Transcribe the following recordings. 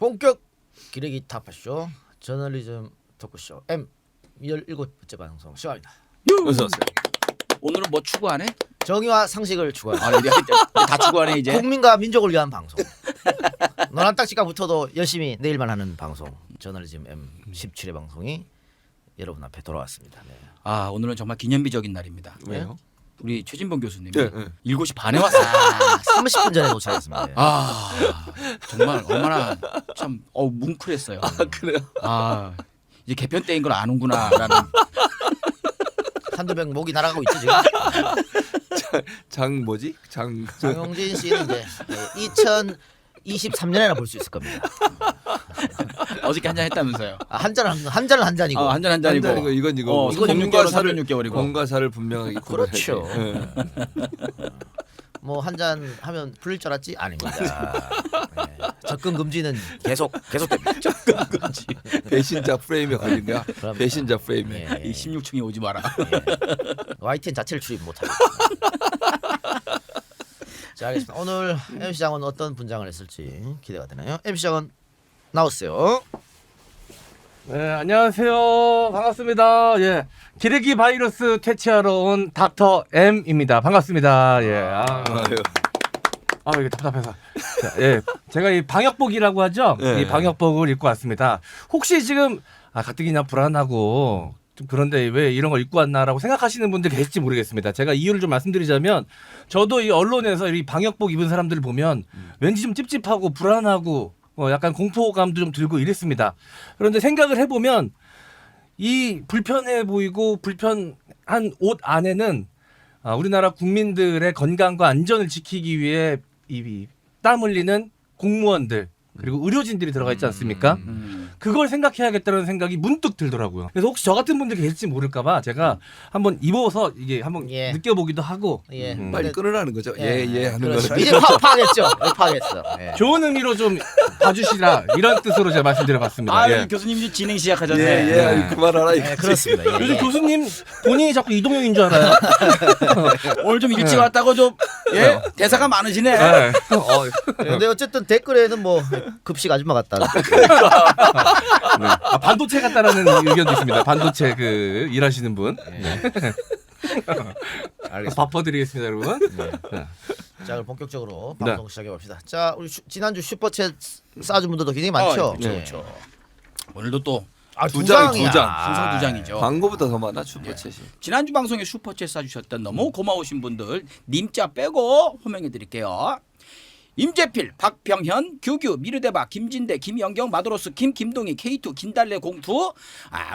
본격 기레기 타파쇼 저널리즘 토크쇼 M 17번째 방송 시작합니다. 어서 오세요. 오늘은 뭐 추구하네? 정의와 상식을 추구하는 아, 이제 다 추구하네 이제. 국민과 민족을 위한 방송. 노란 딱지가 붙어도 열심히 내일만 하는 방송 저널리즘 M 17회 방송이 여러분 앞에 돌아왔습니다. 네. 아, 오늘은 정말 기념비적인 날입니다. 왜요? 우리 최진봉 교수님이 네, 네. 7시 반에 왔어요. 30분 전에 도착했습니다. 네. 아, 정말 얼마나 참 뭉클했어요. 아 그래요? 아, 이제 개편 때인 걸 아는구나라는. 한두 명 목이 날아가고 있죠 지금. 장 뭐지? 장 장용진 씨는 이제 2023년에나 볼 수 있을 겁니다. 어저께 한잔 했다면서요? 한 잔은 한 잔이고. 한 잔 한 잔이고. 한잔이고 이건 이거 어, 이건 공과 6개월은 사를 36개월이고. 공과 사를 분명하게 그렇죠. 구분해야 돼. 뭐 한 잔 하면 풀릴 줄 알았지? 아닙니다. 네. 접근 금지는 계속됩니다. 접근 금지. 배신자 프레임에 걸린 거야. 그럼요. 배신자 프레임에. 예. 이 16층에 오지 마라. YTN 자체를 출입 못하겠다. 자, 알겠습니다. 오늘 MC 장은 어떤 분장을 했을지 기대가 되나요? MC 장은 나오세요. 네, 안녕하세요. 반갑습니다. 예. 기레기 바이러스 퇴치하러 온 닥터 M입니다. 반갑습니다. 예. 이게 답답해서. 자, 예. 제가 이 방역복이라고 하죠? 예. 이 방역복을 입고 왔습니다. 혹시 지금 가뜩이나 불안하고 좀 그런데 왜 이런 걸 입고 왔나라고 생각하시는 분들 계실지 모르겠습니다. 제가 이유를 좀 말씀드리자면 저도 이 언론에서 이 방역복 입은 사람들을 보면 왠지 좀 찝찝하고 불안하고 약간 공포감도 좀 들고 이랬습니다. 그런데 생각을 해보면 이 불편해 보이고 불편한 옷 안에는 우리나라 국민들의 건강과 안전을 지키기 위해 이 땀 흘리는 공무원들 그리고 의료진들이 들어가 있지 않습니까? 그걸 생각해야겠다는 생각이 문득 들더라고요. 그래서 혹시 저 같은 분들이 계실지 모를까봐 제가 한번 입어서 이게 한번 예. 느껴보기도 하고 예. 빨리 끊으라는 거죠. 예 하는 그렇죠. 거는. 이제 파악했죠. 파악했어. 예. 좋은 의미로 좀 봐주시라 이런 뜻으로 제가 말씀드려봤습니다. 아, 예. 교수님 진행 시작하셨네. 예, 그만하라 이거. 네, 그렇습니다. 예. 요즘 교수님 본인이 자꾸 이동형인 줄 알아요. 오늘 좀 일찍 왔다고 좀 대사가 많으시네. 네. 근데 어쨌든 댓글에는 뭐 급식 아줌마 같다. 반도체 같다라는 의견도 있습니다. 반도체 그 일하시는 분. 알겠습니다. 바꿔드리겠습니다, 여러분. 자, 그럼 본격적으로 방송 시작해 봅시다. 자, 우리 지난주 슈퍼챗 쏴준 분들도 굉장히 많죠. 그렇죠. 오늘도 또 두 장, 장이야. 두 장. 항상 두 장이죠. 광고보다 더 많아 슈퍼챗이. 지난주 방송에 슈퍼챗 쏴주셨던 너무 고마우신 분들 님자 빼고 호명해 드릴게요. 임재필, 박병현, 규규, 미르데바, 김진대, 김영경, 마도로스, 김동희, K2, 긴달래 공투,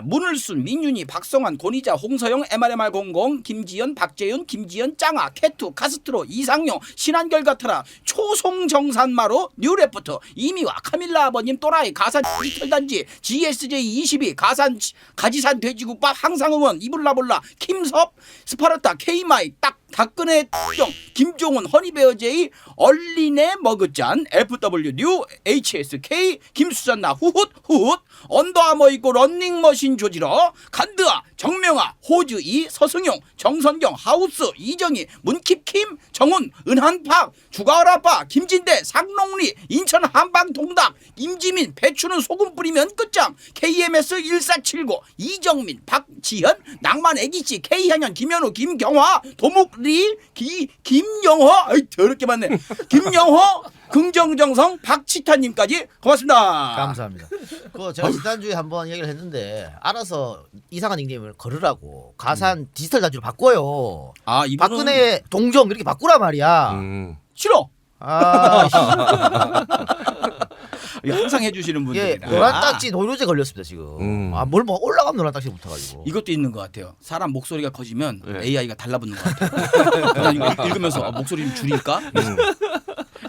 문을순, 민윤이, 박성환, 권희자, 홍서영, MRMR00, 김지연, 박재윤, 김지연, 짱아, 캐투, 카스트로, 이상용, 신한결 같아라, 초송정산마로, 뉴레프트, 이미와, 카밀라 아버님, 또라이, 가산 디지털단지, GSJ22, 가지산 돼지국밥, 항상응원, 이블라볼라, 김섭, 스파르타, K마이, 다끈의 정, 김종훈, 허니베어제이, 얼린의 머그잔, FW 뉴, HSK, 김수잔나, 후훗, 언더아머 입고 런닝머신 조지러, 간드아, 정명아, 호주이, 서승용, 정선경, 하우스, 이정희, 문킵킴, 정훈, 은한팍, 주가을아빠, 김진대, 상롱리, 인천 한방동닭, 임지민, 배추는 소금 뿌리면 끝장, KMS 1479, 이정민, 박지현, 낭만 애기씨, K현현, 김현우, 김경화, 도묵리, 김영호, 아이 더럽게 많네. 김영호, 긍정정성, 박치타님까지 고맙습니다. 감사합니다. 그 제가 지난주에 한번 얘기를 했는데 알아서 이상한 닉네임을 걸으라고 가산 디지털 단지로 바꿔요. 아, 이분은 박근혜 동정 이렇게 바꾸라 말이야. 싫어. 아, 이거 항상 해주시는 예, 분들이라. 노란 딱지 노이로제 걸렸습니다 지금. 뭘 뭐 올라가면 노란 딱지 붙어가지고. 이것도 있는 것 같아요. 사람 목소리가 커지면 네. AI가 달라붙는 것 같아요. 난 이거 읽으면서 목소리 좀 줄일까?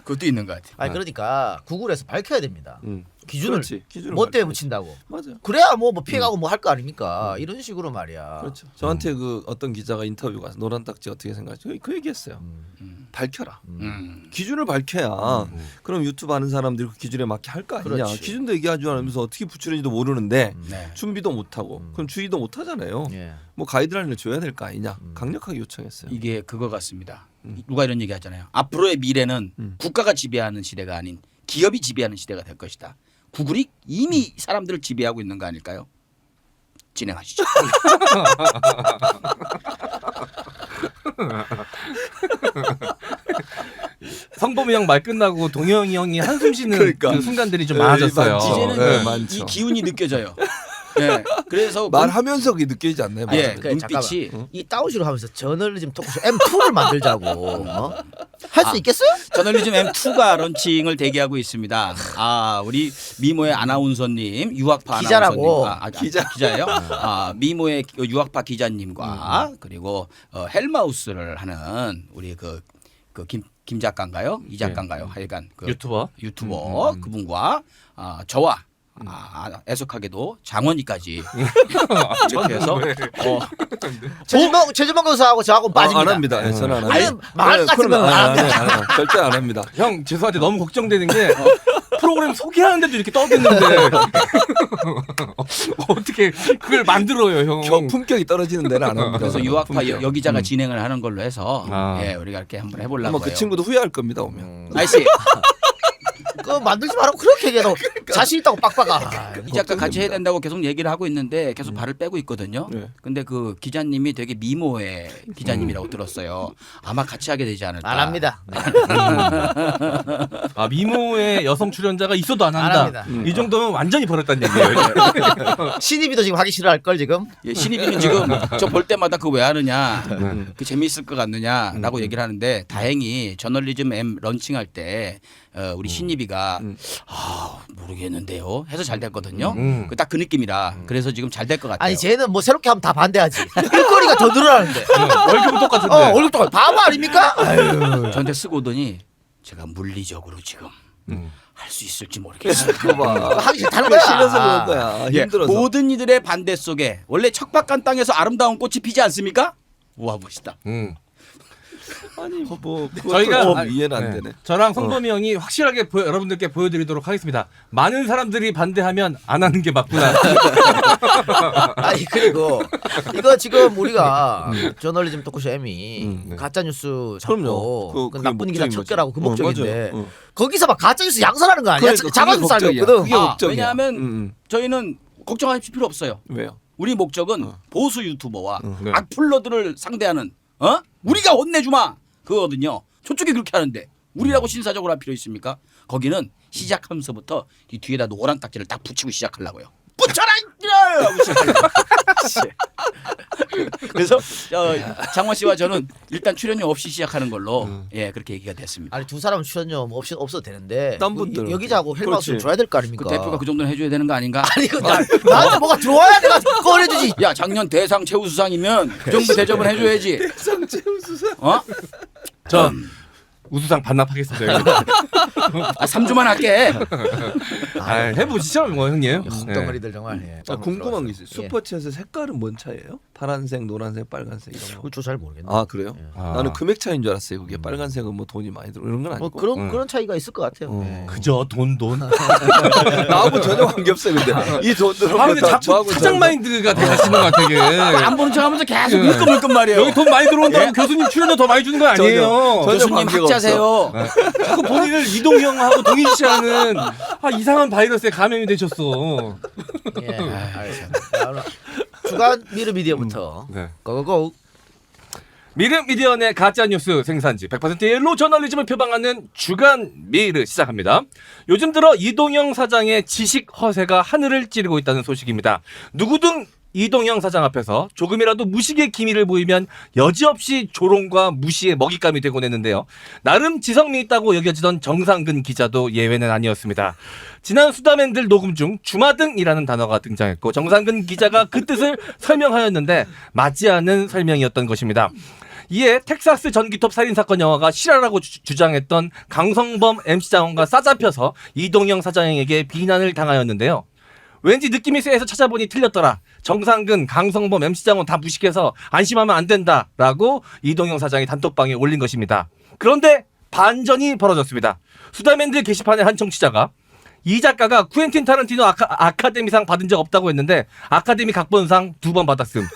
그것도 있는 것 같아요. 아니 그러니까 구글에서 밝혀야 됩니다. 기준을 그렇지. 기준을 뭐 때문에 밝혀야지. 붙인다고. 맞아. 그래야 뭐 피해가고 뭐 할 거 아닙니까? 이런 식으로 말이야. 그렇죠. 저한테 그 어떤 기자가 인터뷰 가서 노란 딱지 어떻게 생각하죠? 그 얘기했어요. 밝혀라. 기준을 밝혀야 그럼 유튜브 하는 사람들이 그 기준에 맞게 할 거 아니냐. 그렇지. 기준도 얘기하지 않으면서 어떻게 붙이는지도 모르는데 네. 준비도 못하고 그럼 주의도 못하잖아요. 예. 뭐 가이드라인을 줘야 될 거 아니냐. 강력하게 요청했어요. 이게 그거 같습니다. 누가 이런 얘기 하잖아요. 앞으로의 미래는 국가가 지배하는 시대가 아닌 기업이 지배하는 시대가 될 것이다. 구글이 이미 사람들을 지배하고 있는 거 아닐까요? 진행하시죠. 성범이 형 말 끝나고 동영이 형이 한숨 쉬는 그러니까. 그 순간들이 좀 많아졌어요. 많죠. 이제는 네, 이 많죠. 기운이 느껴져요. 네. 그래서 말하면서 그게 느껴지지 않나요? 예, 맞아요. 그 눈빛이 이 다운시로 하면서 저널리즘 토크쇼 M2를 만들자고 할 수 있겠어요? 저널리즘 M2가 런칭을 대기하고 있습니다. 아, 우리 미모의 아나운서님, 유학파 기자라고. 아나운서님, 기자예요. 미모의 유학파 기자님과 그리고 헬마우스를 하는 우리 김 작가인가요? 이 작가인가요? 하여간 그 유튜버. 그분과 저와 애석하게도 장원이까지 이렇게 해서 최준범 교수하고 저하고 빠집니다. 안 합니다. 예, 저는 안 합니다. 아니, 말 같은 그러면 건 안 안 해요. 절대 안 합니다. 형 죄송한데 너무 걱정되는 게 프로그램 소개하는데도 이렇게 떠드는데 어떻게 그걸 만들어요, 형? 품격이 떨어지는 데는 안 합니다. 그래서 유학파 품격. 여기자가 진행을 하는 걸로 해서 아. 예, 우리가 이렇게 한번 해보려고 아마 그 해요. 친구도 후회할 겁니다 오면. 아이씨 그거 만들지 말고 그렇게 얘기해도 자신 있다고 빡빡아. 이 작가 같이 해야 된다고 계속 얘기를 하고 있는데 계속 발을 빼고 있거든요. 네. 근데 그 기자님이 되게 미모의 기자님이라고 들었어요. 아마 같이 하게 되지 않을까. 안 합니다. 아 미모의 여성 출연자가 있어도 안 한다. 안 합니다. 이 정도면 완전히 버렸다는 얘기예요. 신입이도 지금 하기 싫어할 걸 지금. 예, 신입이는 지금 저 볼 때마다 그거 왜 하느냐, 그 재미있을 것 같느냐라고 얘기를 하는데 다행히 저널리즘 M 런칭할 때 우리 신입이가 모르겠는데요 해서 잘 됐거든요. 딱 그 느낌이라 그래서 지금 잘 될 것 같아요. 아니 쟤는 뭐 새롭게 하면 다 반대하지. 일거리가 더 늘어나는데. 월급은 똑같은데. 월급 똑같아. 바보 아닙니까? 아유. 저한테 쓰고 오더니 제가 물리적으로 지금 할 수 있을지 모르겠어요. 봐봐. 하기 싫다는 거야. 싫어서 그런 거야. 예, 힘들어서. 모든 이들의 반대 속에 원래 척박한 땅에서 아름다운 꽃이 피지 않습니까? 우와 멋있다. 아니 뭐 저희가 이해는 안 네. 되네. 저랑 성범이 형이 확실하게 여러분들께 보여드리도록 하겠습니다. 많은 사람들이 반대하면 안 하는 게 맞구나. 아니 그리고 이거 지금 우리가 저널리즘 토크쇼 M이 가짜 뉴스 잡고 그럼요. 그 그게 나쁜 기자 목적인 척결하고 그 거죠. 목적인데 맞아요. 거기서 막 가짜 뉴스 양산하는 거 아니야? 그러니까 잡아줄 그게 사람이 목적이야. 없거든. 그게 목적이야. 왜냐하면 저희는 걱정하실 필요 없어요. 왜요? 우리 목적은 보수 유튜버와 네. 악플러들을 상대하는 우리가 혼내주마 그거거든요. 저쪽이 그렇게 하는데 우리라고 신사적으로 할 필요 있습니까? 거기는 시작하면서부터 이 뒤에다 노란 딱지를 딱 붙이고 시작하려고요. 붙여라 하고 시작하려고. 그래서 장원 씨와 저는 일단 출연료 없이 시작하는 걸로 예 그렇게 얘기가 됐습니다. 아니 두 사람은 출연료 뭐 없이 없어도 되는데 딴 분들은. 여기자고 헬마우스를 그렇지. 줘야 될 거 아닙니까? 그 대표가 그 정도는 해줘야 되는 거 아닌가? 아니 그 나한테 뭐가 들어와야 내가 꺼내주지. 야 작년 대상 최우수상이면 그 정도 대접은 해줘야지. 상체우수상. 저 우수상 반납하겠습니다. 3주만 할게. 해보시죠, 뭐 형님. 덩어리들 정말. 예. 궁금한 게 있어요. 예. 슈퍼챗의 색깔은 뭔 차이예요? 파란색, 노란색, 빨간색 이런 거. 그거 저잘 모르겠네. 아 그래요? 아. 나는 금액 차이인 줄 알았어요. 그게 빨간색은 뭐 돈이 많이 들어 이런 건 뭐 아니고. 그런 차이가 있을 것 같아요. 예. 그저 돈. 나하고 전혀 관계 없어요. 근데 이 돈 들어오면 아 근데 다 자꾸 저하고 사장 저하고- 마인드가 되시는 것 같아 이게. 안 보는 척하면서 계속 물끔물끔 말이에요. 여기 돈 많이 들어온다고 교수님 출연료 더 많이 주는 거 아니에요? 전혀 교수님 관계가 학자세요. 자꾸 본인을 이동형하고 동일시하는 이상한 바이러스에 감염이 되셨어. 예. 알겠습니다. 자, 오늘 주간 미르미디어부터 네. 고고고. 미르 미디어 내 가짜 뉴스 생산지 100% 옐로 저널리즘을 표방하는 주간 미르 시작합니다. 요즘 들어 이동영 사장의 지식 허세가 하늘을 찌르고 있다는 소식입니다. 누구든 이동영 사장 앞에서 조금이라도 무식의 기미를 보이면 여지없이 조롱과 무시의 먹잇감이 되곤 했는데요. 나름 지성미 있다고 여겨지던 정상근 기자도 예외는 아니었습니다. 지난 수다맨들 녹음 중 주마등이라는 단어가 등장했고 정상근 기자가 그 뜻을 설명하였는데 맞지 않은 설명이었던 것입니다. 이에 텍사스 전기톱 살인사건 영화가 실화라고 주장했던 강성범 MC장원과 싸잡혀서 이동영 사장에게 비난을 당하였는데요. 왠지 느낌이 쎄해서 찾아보니 틀렸더라. 정상근, 강성범, MC장원 다 무식해서 안심하면 안 된다라고 이동영 사장이 단톡방에 올린 것입니다. 그런데 반전이 벌어졌습니다. 수다맨들 게시판의 한 청취자가 이 작가가 쿠엔틴 타란티노 아카데미상 받은 적 없다고 했는데 아카데미 각본상 2번 받았음.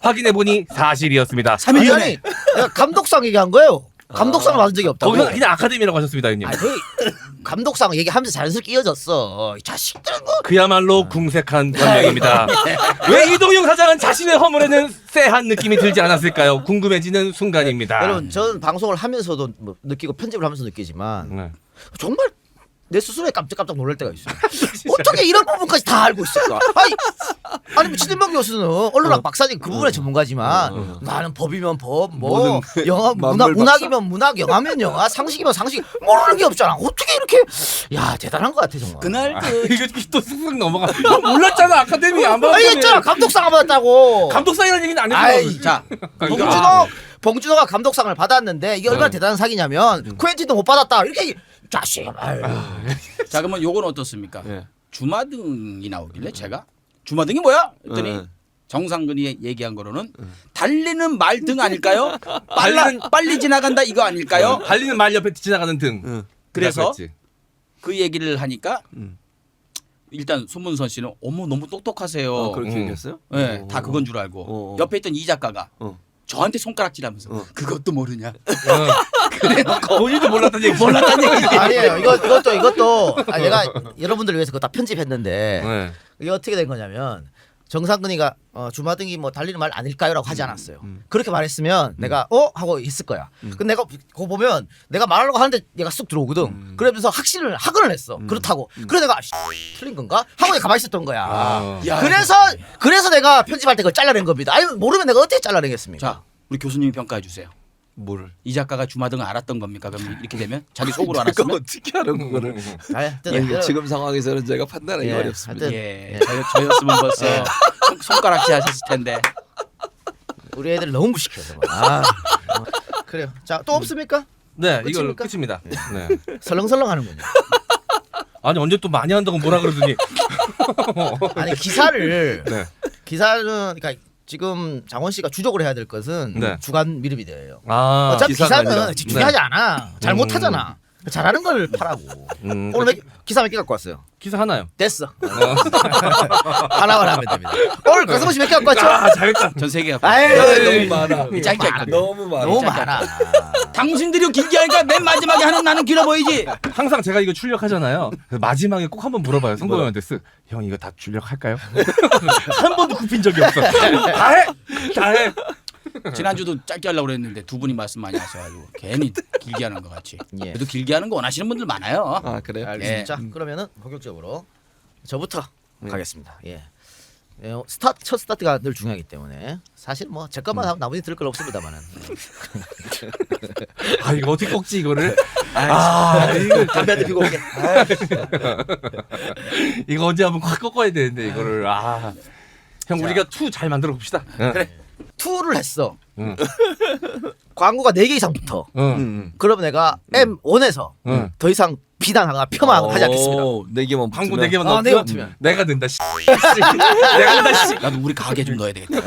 확인해보니 사실이었습니다. 3일 전에 내가 감독상 얘기한 거예요. 감독상을 받은 적이 없다고. 거기서 그냥 아카데미라고 하셨습니다, 형님. 아니, 감독상 얘기하면서 자연스럽게 이어졌어. 이 자식들은 뭐 그야말로 궁색한 변명입니다. 왜 이동용 사장은 자신의 허물에는 쎄한 느낌이 들지 않았을까요? 궁금해지는 순간입니다. 여러분 저는 방송을 하면서도 뭐 느끼고 편집을 하면서 느끼지만 네. 정말 내 스스로에 깜짝깜짝 놀랄 때가 있어요. 어떻게 이런 부분까지 다 알고 있을까? 아니 뭐 진일범 교수는 언론학 박사님 그 부분의 전문가지만 나는 법이면 법, 뭐 모든 영화 만물 문학이면 문학, 영화면 영화, 상식이면 상식 모르는 게 없잖아. 어떻게 이렇게 야 대단한 것 같아 정말. 그날 그 이거 또 쓱쓱 넘어가. 너 몰랐잖아 아카데미 안 아 받았더니. 이랬잖아 감독상 안 받았다고. 감독상이라는 얘기는 안 아이 했어. 자, 봉준호가 감독상을 받았는데 이게 얼마나 대단한 사기냐면 퀸틴도 못 받았다 이렇게 자식. 자 그러면 요건 어떻습니까? 예. 주마등이 나오길래 제가 주마등이 뭐야? 했더니 예. 정상근이 얘기한 거로는 달리는 말등 아닐까요? 빨리 지나간다 이거 아닐까요? 달리는 말 옆에 지나가는 등. 응. 그래서 그랬지. 그 얘기를 하니까 일단 손문선 씨는 어머 너무 똑똑하세요. 그렇게 얘기했어요? 네, 다 그건 줄 알고 어. 옆에 있던 이 작가가 어. 저한테 손가락질하면서 그것도 모르냐? 본인도 몰랐던 얘기. 몰랐다는 얘기지. 아니에요. 이것도 내가 여러분들을 위해서 그거 다 편집했는데 네. 이게 어떻게 된 거냐면 정상근이가 주마등이 뭐 달리는 말 아닐까요라고 하지 않았어요. 그렇게 말했으면 내가 하고 있을 거야. 근데 내가 그거 보면 내가 말하려고 하는데 얘가 쑥 들어오거든. 그러면서 학언을 했어. 그렇다고. 그래 내가 틀린 건가? 하고 내가 가만히 있었던 거야. 야, 그래서 내가 편집할 때 그걸 잘라낸 겁니다. 아니면 모르면 내가 어떻게 잘라내겠습니까? 자 우리 교수님이 평가해 주세요. 뭐를? 이 작가가 주마등을 알았던 겁니까? 그럼 이렇게 되면 자기 속으로 그거 알았으면 어떻게 하는 그거를? 하여튼 지금 상황에서는 제가 판단하기 예, 어렵습니다. 하여튼 예, 저였으면 벌써 손가락질 하셨을 텐데. 우리 애들 너무 무식해서. 그래요. 자 또 없습니까? 네, 이걸로 끝입니까? 끝입니다. 네. 설렁설렁 하는군요. 아니 언제 또 많이 한다고 뭐라 그러더니. 아니 기사를 네. 그러니까 지금 장원 씨가 주력을 해야 될 것은 네. 주간 미르비대예요. 아, 어차피 기사가 아니라. 기사는 중요하지 않아. 잘못하잖아. 잘하는 걸 파라고. 오늘 기사 몇 개 갖고 왔어요? 기사 하나요. 됐어. 하나만 하면 됩니다. 오늘 강성호 씨 몇 개 갖고 왔죠? 아, 잘했다. 전 세계가 아이, 너무 많아. 짧게 할 거예요. 너무 많아. 너무 많아. 당신들이 길게 하니까 맨 마지막에 하는 나는 길어 보이지. 항상 제가 이거 출력하잖아요. 마지막에 꼭 한번 물어봐요. 성범형한테 형 이거 다 출력할까요? 한 번도 굽힌 적이 없어. 다 해. 지난주도 짧게 하려고 그랬는데 두 분이 말씀 많이 하셔가지고 괜히 길게 하는 것 같이. 예. 그래도 길게 하는 거 원하시는 분들 많아요. 아 그래요? 알겠습니다. 예. 자, 그러면은 본격적으로 저부터 가겠습니다. 예. 첫 스타트가 늘 중요하기 때문에 사실 뭐 제 것만 하면 나머지 들을 건 없습니다만은. 아 이거 어떻게 꺾지 이거를? 이거 담배 한 대 피고 올게. 이거 언제 한번 확 꺾어야 되는데 이거를 형 우리가 투 잘 만들어 봅시다. 그래. 투를 했어. 응. 광고가 4개 이상 붙어. 그러면 내가 M1에서 응. 더 이상 비난하거나 폄하하지 않겠습니다. 네 개만 광고 붙으면. 4개만 네 개 넣으면 붙으면. 내가 된다. 내가 된다. 나도 우리 가게 좀 넣어야 되겠다.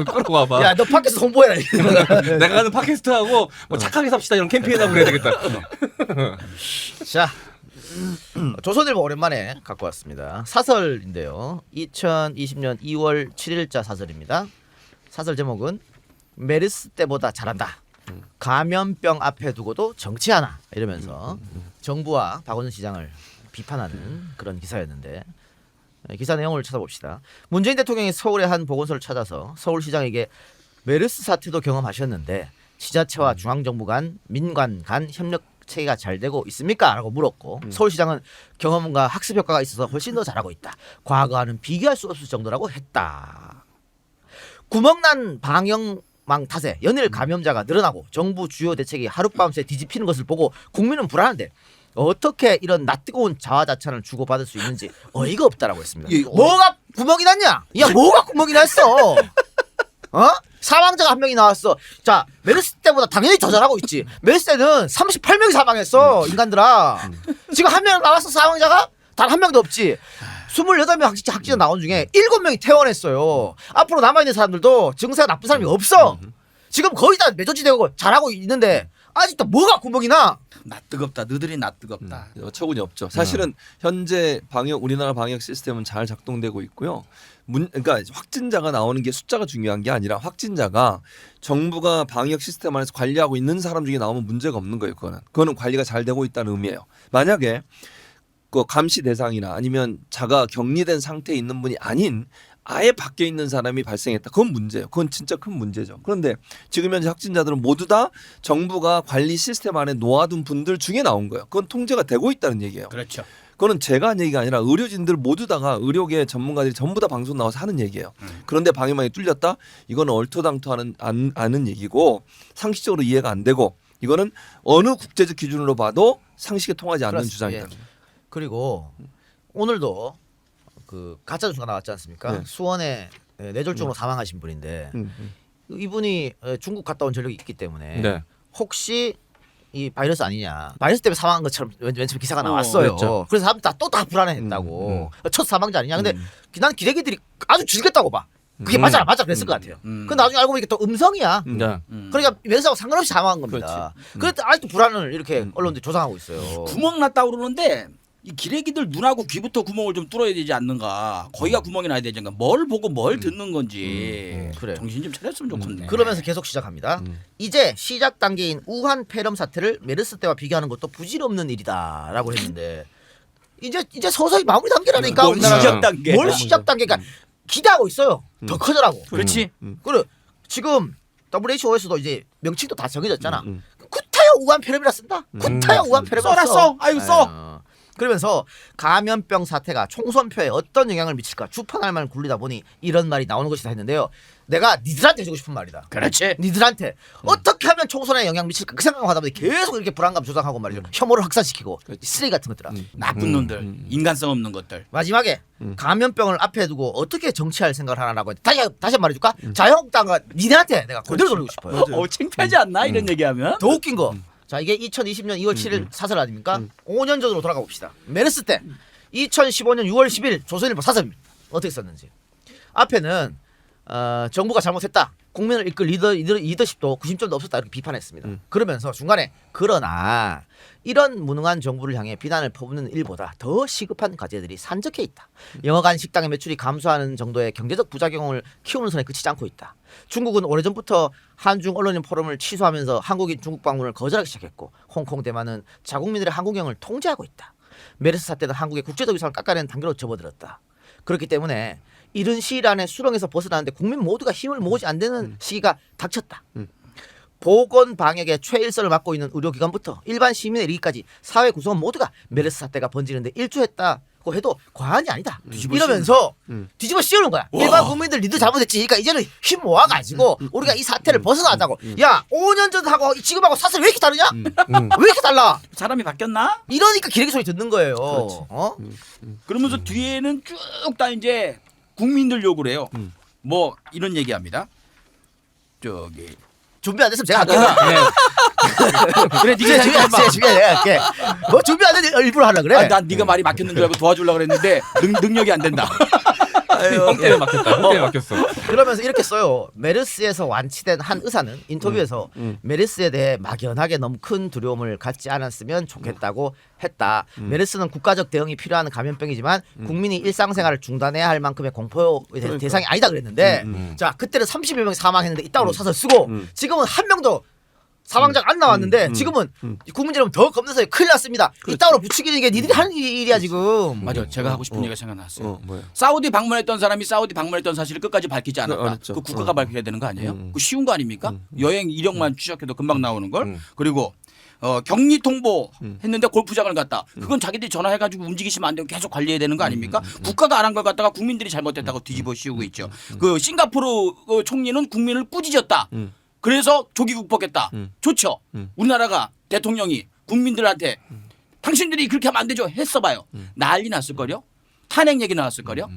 끌어와봐. 야, 너 밖에서 홍보해라. 내가 하는 팟캐스트하고 뭐 착하게 삽시다 이런 캠페인하고 그래야 되겠다. 자, 조선일보 오랜만에 갖고 왔습니다. 사설인데요. 2020년 2월 7일자 사설입니다. 사설 제목은 메르스 때보다 잘한다. 감염병 앞에 두고도 정치하나 이러면서 정부와 박원순 시장을 비판하는 그런 기사였는데 기사 내용을 찾아봅시다. 문재인 대통령이 서울의 한 보건소를 찾아서 서울시장에게 메르스 사태도 경험하셨는데 지자체와 중앙정부 간 민관 간 협력 체계가 잘 되고 있습니까? 라고 물었고 서울시장은 경험과 학습 효과가 있어서 훨씬 더 잘하고 있다. 과거와는 비교할 수 없을 정도라고 했다. 구멍난 방역망 탓에 연일 감염자가 늘어나고 정부 주요 대책이 하룻밤새 뒤집히는 것을 보고 국민은 불안한데 어떻게 이런 낯뜨거운 자화자찬을 주고받을 수 있는지 어이가 없다라고 했습니다. 뭐가 구멍이 났냐? 야 뭐가 구멍이 났어? 사망자가 한 명이 나왔어. 자, 메르스 때보다 당연히 더 잘하고 있지. 메르스 때는 38명이 사망했어. 인간들아. 지금 한 명 나왔어. 사망자가 단 한 명도 없지. 28명 확진자 나온 중에 7명이 퇴원했어요. 앞으로 남아있는 사람들도 증세가 나쁜 사람이 없어. 지금 거의 다 매조지되고 잘하고 있는데 아직도 뭐가 구멍이 나? 나 뜨겁다. 너들이 나 뜨겁다. 어처구니 없죠. 사실은 현재 우리나라 방역 시스템은 잘 작동되고 있고요. 그러니까 확진자가 나오는 게 숫자가 중요한 게 아니라 확진자가 정부가 방역 시스템 안에서 관리하고 있는 사람 중에 나오면 문제가 없는 거예요. 그거는 관리가 잘 되고 있다는 의미예요. 만약에 그 감시 대상이나 아니면 자가 격리된 상태에 있는 분이 아닌 아예 밖에 있는 사람이 발생했다. 그건 문제예요. 그건 진짜 큰 문제죠. 그런데 지금 현재 확진자들은 모두 다 정부가 관리 시스템 안에 놓아둔 분들 중에 나온 거예요. 그건 통제가 되고 있다는 얘기예요. 그렇죠. 그거는 제가 한 얘기가 아니라 의료진들 모두 다가 의료계 전문가들이 전부 다 방송 나와서 하는 얘기예요. 그런데 방역망이 뚫렸다? 이거는 얼토당토하는 않은 얘기고 상식적으로 이해가 안 되고 이거는 어느 국제적 기준으로 봐도 상식에 통하지 않는 그렇습니다. 주장이다. 예. 그리고 오늘도 그 가짜 뉴스가 나왔지 않습니까? 네. 수원에 뇌졸중으로 사망하신 분인데 이분이 중국 갔다 온 전력이 있기 때문에 네. 혹시 이 바이러스 아니냐, 바이러스 때문에 사망한 것처럼 맨 처음 기사가 나왔어요. 그랬죠. 그래서 사람들 다 불안해했다고. 첫 사망자 아니냐. 근데 난 기레기들이 아주 즐겼다고 봐. 그게 맞아 그랬을 것 같아요. 그 나중에 알고 보니까 또 음성이야. 네. 그러니까 면사하고 상관없이 사망한 겁니다. 그런데 아직도 불안을 이렇게 언론들이 조장하고 있어요. 구멍 났다 그러는데 이 기레기들 눈하고 귀부터 구멍을 좀 뚫어야 되지 않는가. 거기가 구멍이 나야 되지 않는가. 뭘 보고 뭘 듣는 건지 그래요. 정신 좀 차렸으면 좋겠네. 그러면서 계속 시작합니다. 이제 시작 단계인 우한 폐렴 사태를 메르스 때와 비교하는 것도 부질없는 일이다라고 했는데 이제 서서히 마무리 단계라니까. 뭔 우리나라. 시작 단계? 뭘 시작 단계가 기대하고 있어요. 더 커져라고. 그렇지. 그래 지금 WHO에서도 이제 명칭도 다 정해졌잖아. 구타여 우한 폐렴이라 쓴다. 구타여 우한 폐렴이라 써라 써. 아이고 써. 그러면서 감염병 사태가 총선표에 어떤 영향을 미칠까 주판할 말 굴리다 보니 이런 말이 나오는 것이다 했는데요. 내가 니들한테 해주고 싶은 말이다. 그렇지. 니들한테 어떻게 하면 총선에 영향 미칠까 그 생각을 하다 보니 계속 이렇게 불안감 조장하고 말이죠. 혐오를 확산시키고 쓰레기 같은 것들아. 나쁜 놈들. 인간성 없는 것들. 마지막에 감염병을 앞에 두고 어떻게 정치할 생각을 하나라고 했는데 다시 말해줄까? 자유한국당과 니들한테 내가 그대로 돌리고 싶어요. 창피하지 않나 이런 얘기하면? 더 웃긴 거. 자 이게 2020년 2월 7일 사설 아닙니까? 5년 전으로 돌아가 봅시다. 메르스 때 2015년 6월 10일 조선일보 사설입니다. 어떻게 썼는지. 앞에는 정부가 잘못했다. 국민을 이끌 리더십도 구심점도 없었다 이렇게 비판했습니다. 그러면서 중간에 그러나 이런 무능한 정부를 향해 비난을 퍼붓는 일보다 더 시급한 과제들이 산적해 있다. 영어관 식당의 매출이 감소하는 정도의 경제적 부작용을 키우는 선에 그치지 않고 있다. 중국은 오래전부터 한중 언론인 포럼을 취소하면서 한국인 중국 방문을 거절하기 시작했고 홍콩 대만은 자국민들의 한국령을 통제하고 있다. 메르스 사태는 한국의 국제적 위상을 깎아내는 단계로 접어들었다. 그렇기 때문에 이른 시일 안에 수렁에서 벗어나는데 국민 모두가 힘을 모으지 안 되는 시기가 닥쳤다. 보건 방역의 최일선을 맡고 있는 의료기관부터 일반 시민에 이르기까지 사회 구성원 모두가 메르스 사태가 번지는데 일조했다고 해도 과언이 아니다. 이러면서 뒤집어 씌우는 거야. 일반 국민들 니들 잘못했지. 그러니까 이제는 힘 모아가지고 우리가 이 사태를 벗어나자고. 야 5년 전하고 지금하고 사실 왜 이렇게 다르냐? 왜 이렇게 달라? 사람이 바뀌었나? 이러니까 기레기 소리 듣는 거예요. 어? 그러면서 뒤에는 쭉 다 이제 국민들 욕을 해요. 뭐 이런 얘기합니다. 저기 준비 안 됐으면 제가 할게요. 그래 네가 준비 안 됐으면 제가 할게. 뭐 준비 안 됐는데 일부러 하려 그래. 난 네가 말이 막혔는 줄 알고 도와주려고 그랬는데 능력이 안 된다. 형 때문에 막혔다. 형 때문에 막혔어. 그러면서 이렇게 써요. 메르스에서 완치된 한 의사는 인터뷰에서 메르스에 대해 막연하게 너무 큰 두려움을 갖지 않았으면 좋겠다고 했다. 메르스는 국가적 대응이 필요한 감염병이지만 국민이 일상생활을 중단해야 할 만큼의 공포의 대상이 아니다 그랬는데 자 그때는 30여 명이 사망했는데 이따로 사설 쓰고 지금은 한 명도 사망자가 안 나왔는데 지금은 국민 여러분 더 겁내서 큰일 났습니다. 이따로 부추기는 게 니들이 하는 일이야 지금. 맞아. 제가 하고 싶은 얘기가 생각났어요. 뭐야? 사우디 방문했던 사람이 사우디 방문했던 사실을 끝까지 밝히지 않았다. 그렇죠. 그 국가가 밝혀야 되는 거 아니에요? 그 쉬운 거 아닙니까? 여행 이력만 추적해도 금방 나오는 걸. 그리고 격리 통보 했는데 골프장을 갔다. 그건 자기들이 전화해가지고 움직이시면 안 되고 계속 관리해야 되는 거 아닙니까? 국가가 안 한 걸 갖다가 국민들이 잘못했다고 뒤집어 씌우고 있죠. 그 싱가포르 총리는 국민을 꾸짖었다. 그래서 조기 국법했다. 좋죠. 우리나라가 대통령이 국민들한테 당신들이 그렇게 하면 안 되죠. 했어봐요. 난리 났을걸요. 탄핵 얘기 나왔을걸요.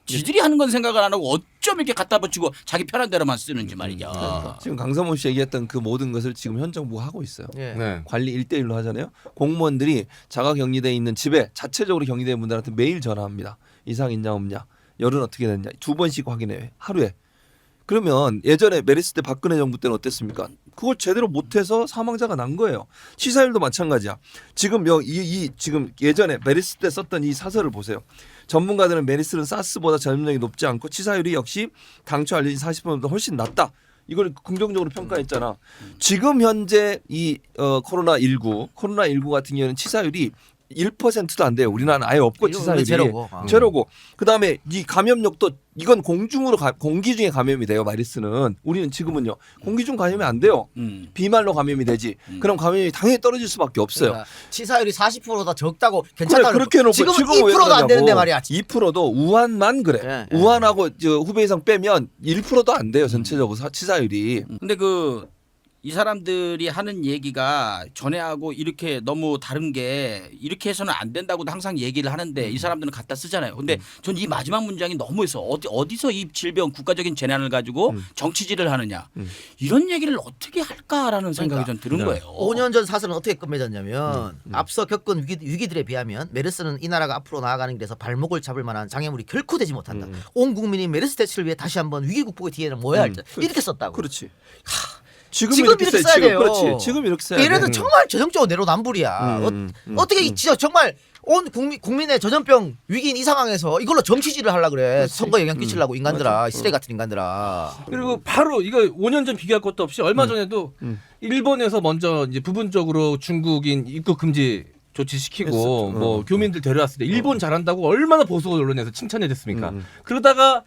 지들이 하는 건 생각을 안 하고 어쩜 이렇게 갖다 붙이고 자기 편한 대로만 쓰는지 말이죠. 지금 강성호 씨 얘기했던 그 모든 것을 지금 현 정부가 하고 있어요. 예. 네. 관리 1대1로 하잖아요. 공무원들이 자가 격리돼 있는 집에 자체적으로 격리된 분들한테 매일 전화합니다. 이상 있냐 없냐, 열은 어떻게 됐냐 2번씩 확인해요. 하루에. 그러면 예전에 메르스 때 박근혜 정부 때는 어땠습니까? 그걸 제대로 못해서 사망자가 난 거예요. 치사율도 마찬가지야. 지금 지금 예전에 메르스 때 썼던 이 사설을 보세요. 전문가들은 메르스는 사스보다 전염력이 높지 않고 치사율이 역시 당초 알려진 40%보다 훨씬 낮다. 이걸 긍정적으로 평가했잖아. 지금 현재 이 코로나19 같은 경우는 치사율이 1%도 안 돼요. 우리나라는 아예 없고 치사율이 제로고. 그다음에 이 감염력도 이건 공기 중에 감염이 돼요. 메르스는 우리는 지금은요 공기 중 감염이 안 돼요. 비말로 감염이 되지. 그럼 감염이 당연히 떨어질 수밖에 없어요. 그러니까 치사율이 40%다 적다고 괜찮다. 그래, 그렇게 해놓고 지금은 지금은 2%도 안 되는데 말이야. 2%도 우한만 그래. 예, 예. 우한하고 후베이 성 빼면 1%도 안 돼요. 전체적으로 치사율이. 근데 이 사람들이 하는 얘기가 전에하고 이렇게 너무 다른 게 이렇게 해서는 안 된다고도 항상 얘기를 하는데 이 사람들은 갖다 쓰잖아요. 근데 전 이 마지막 문장이 너무 해서 어디서 이 질병 국가적인 재난을 가지고 정치질을 하느냐 이런 얘기를 어떻게 할까라는 생각이 전 드는 거예요. 5년 전 사설은 어떻게 끝맺었냐면 앞서 겪은 위기들에 비하면 메르스는 이 나라가 앞으로 나아가는 길에서 발목을 잡을 만한 장애물이 결코 되지 못한다. 온 국민이 메르스 대치를 위해 다시 한번 위기 극복의 뒤에는 모여야 할 듯. 이렇게 썼다고. 그렇지. 지금 이렇게 써야 돼요. 그렇지. 지금 이렇게 써야 돼. 얘네들 정말 전형적으로 내로남불이야. 어떻게 진짜 정말 온 국민의 전염병 위기인 이 상황에서 이걸로 정치질을 하려고 그래. 선거 영향 끼치려고 인간들아. 쓰레기 같은 인간들아. 그리고 바로 이거 5년 전 비교할 것도 없이 얼마 전에도 일본에서 먼저 이제 부분적으로 중국인 입국 금지 조치시키고 뭐 교민들 데려왔을 때 일본 잘한다고 얼마나 보수 언론에서 칭찬해 줬습니까? 그러다가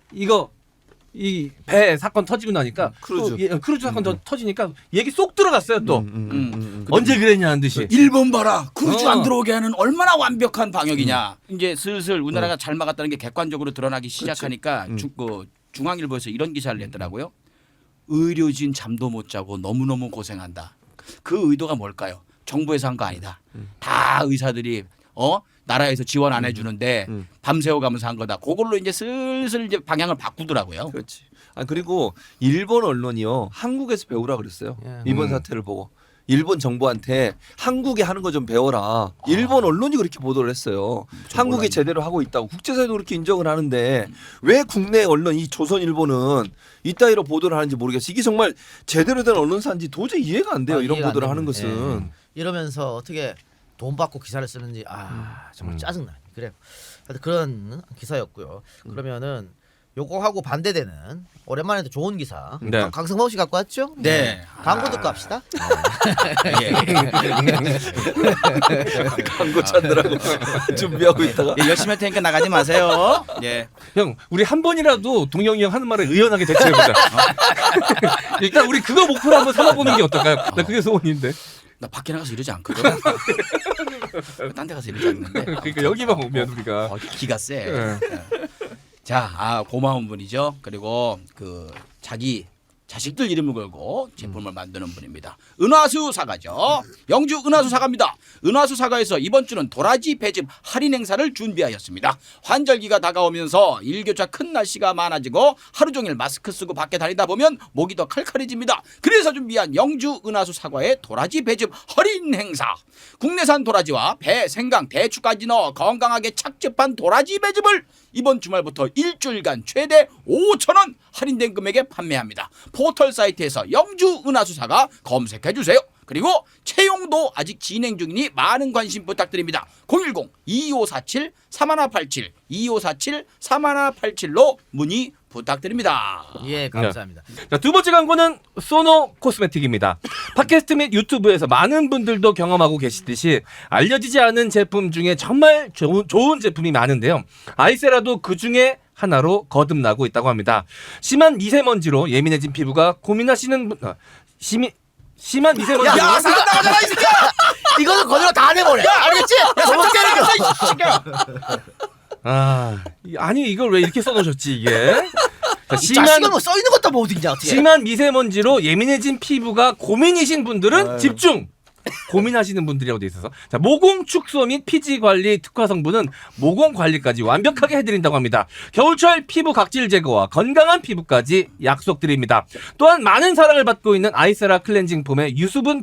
이 배 사건 터지고 나니까 크루즈 사건 터지니까 얘기 쏙 들어갔어요 또 언제 그랬냐는 듯이 일본 봐라 크루즈 안 들어오게 하는 얼마나 완벽한 방역이냐. 이제 슬슬 우리나라가 잘 막았다는 게 객관적으로 드러나기 시작하니까 중앙일보에서 이런 기사를 냈더라고요. 의료진 잠도 못 자고 너무너무 고생한다. 그 의도가 뭘까요? 정부에서 한 거 아니다. 다 의사들이 나라에서 지원 안 해주는데 밤새워 가면서 한 거다. 그걸로 이제 슬슬 이제 방향을 바꾸더라고요. 그렇지. 그리고 일본 언론이요 한국에서 배우라 그랬어요. 이번 사태를 보고 일본 정부한테 한국이 하는 거 좀 배워라. 일본 언론이 그렇게 보도를 했어요. 한국이 제대로 하고 있다고 국제사회도 그렇게 인정을 하는데 왜 국내 언론 이 조선일보는 이따위로 보도를 하는지 모르겠어요. 이게 정말 제대로 된 언론사인지 도저히 이해가 안 돼요. 이런 보도를 하는 것은. 이러면서 어떻게 돈 받고 기사를 쓰는지 정말 짜증나. 그래. 그런 기사였고요. 그러면은 요거하고 반대되는 오랜만에도 좋은 기사. 네. 강성범 씨 갖고 왔죠? 네. 광고 듣고 합시다. 광고 찾느라고 준비하고 있다가 열심히 할 테니까 나가지 마세요. 예. 형 우리 한 번이라도 동영이 형 하는 말에 의연하게 대처해보자. 일단 우리 그거 목표로 한번 삼아보는 게 어떨까요? 나 그게 소원인데. 나 밖에 나가서 이러지 않거든. 딴 데 가서 이러지 않는데. 그러니까 여기만 오면 우리가 기가 세. 네. 자, 고마운 분이죠. 그리고 자기 자식들 이름을 걸고 제품을 만드는 분입니다. 은화수 사과죠. 영주 은화수 사과입니다. 은화수 사과에서 이번 주는 도라지 배즙 할인 행사를 준비하였습니다. 환절기가 다가오면서 일교차 큰 날씨가 많아지고 하루 종일 마스크 쓰고 밖에 다니다 보면 목이 더 칼칼해집니다. 그래서 준비한 영주 은화수 사과의 도라지 배즙 할인 행사. 국내산 도라지와 배, 생강, 대추까지 넣어 건강하게 착즙한 도라지 배즙을 이번 주말부터 일주일간 최대 5,000원 할인된 금액에 판매합니다. 포털 사이트에서 영주 은하수사가 검색해주세요. 그리고 채용도 아직 진행 중이니 많은 관심 부탁드립니다. 010-2547-3187 2547-3187로 문의 부탁드립니다. 예, 감사합니다. 자, 두 번째 광고는 소노 코스메틱입니다. 팟캐스트 및 유튜브에서 많은 분들도 경험하고 계시듯이 알려지지 않은 제품 중에 정말 좋은 제품이 많은데요. 아이세라도 그 중에 하나로 거듭나고 있다고 합니다. 심한 미세먼지로 예민해진 피부가 고민하시는 분, 심한 미세먼지로 야, 사람 나가잖아 이 새끼야! 이거는 거기로 다 내버려. 알겠지? 야, 사람 때리겠어 이 새끼야! 아니 이걸 왜 이렇게 써놓으셨지 이게? 자, 자식은 뭐 써 있는 것도 못 읽냐 어떻게? 심한 미세먼지로 예민해진 피부가 고민이신 분들은 집중! 고민하시는 분들이라고 돼 있어서 자 모공 축소 및 피지 관리 특화 성분은 모공 관리까지 완벽하게 해드린다고 합니다. 겨울철 피부 각질 제거와 건강한 피부까지 약속드립니다. 또한 많은 사랑을 받고 있는 아이세라 클렌징 폼의 유수분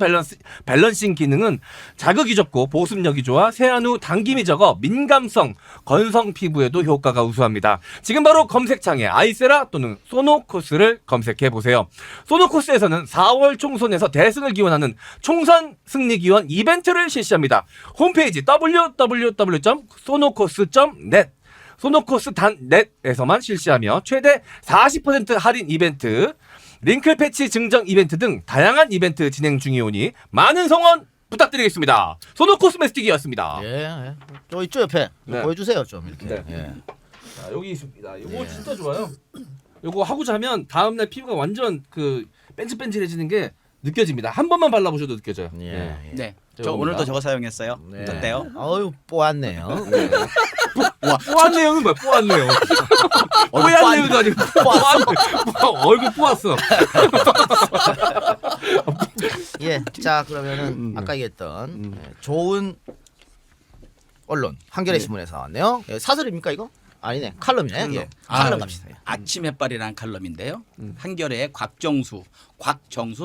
밸런싱 기능은 자극이 적고 보습력이 좋아 세안 후 당김이 적어 민감성 건성 피부에도 효과가 우수합니다. 지금 바로 검색창에 아이세라 또는 소노코스를 검색해 보세요. 소노코스에서는 4월 총선에서 대승을 기원하는 총선 승리 기원 이벤트를 실시합니다. 홈페이지 www.sonoco스.net 소노코스.net에서만 실시하며 최대 40% 할인 이벤트, 링클 패치 증정 이벤트 등 다양한 이벤트 진행 중이오니 많은 성원 부탁드리겠습니다. 소노코스메틱이었습니다. 예. 저 이쪽 옆에 네. 보여주세요 좀 이렇게. 네. 예. 자, 여기 있습니다. 이거 예. 진짜 좋아요. 이거 하고 자면 다음날 피부가 완전 그 뺀질뺀질해지는 게 느껴집니다. 한 번만 발라보셔도 느껴져요. 예. 네. 저 저겁니다. 오늘도 저거 사용했어요. 네. 어때요? 어유 뽀았네요. 뽀았네요는 뭐야? 뽀았네요. 뽀얀네요도 아니고 얼굴 뽀았어. 예. 자 그러면은 아까 얘기했던 좋은 언론 한겨레 신문에서 나왔네요. 예, 사설입니까 이거? 아니네 칼럼이네. 예. 칼럼 갑시다. 예. 아침 햇발이라는 칼럼인데요. 한겨레의 곽정수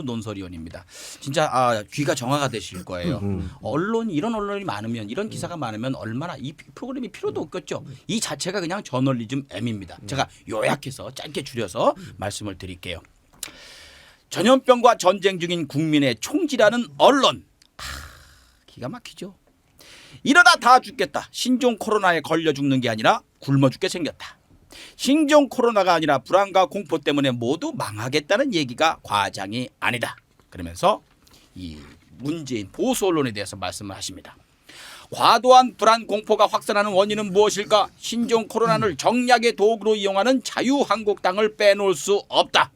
논설위원입니다. 진짜 귀가 정화가 되실 거예요. 언론이 이런 언론이 많으면 이런 기사가 많으면 얼마나 이 프로그램이 필요도 없겠죠. 이 자체가 그냥 저널리즘 M입니다. 제가 요약해서 짧게 줄여서 말씀을 드릴게요. 전염병과 전쟁 중인 국민의 총질하는 언론. 기가 막히죠. 이러다 다 죽겠다. 신종 코로나에 걸려 죽는 게 아니라 굶어 죽게 생겼다. 신종 코로나가 아니라 불안과 공포 때문에 모두 망하겠다는 얘기가 과장이 아니다. 그러면서 이 문재인 보수 언론에 대해서 말씀을 하십니다. 과도한 불안 공포가 확산하는 원인은 무엇일까? 신종 코로나를 정략의 도구로 이용하는 자유한국당을 빼놓을 수 없다.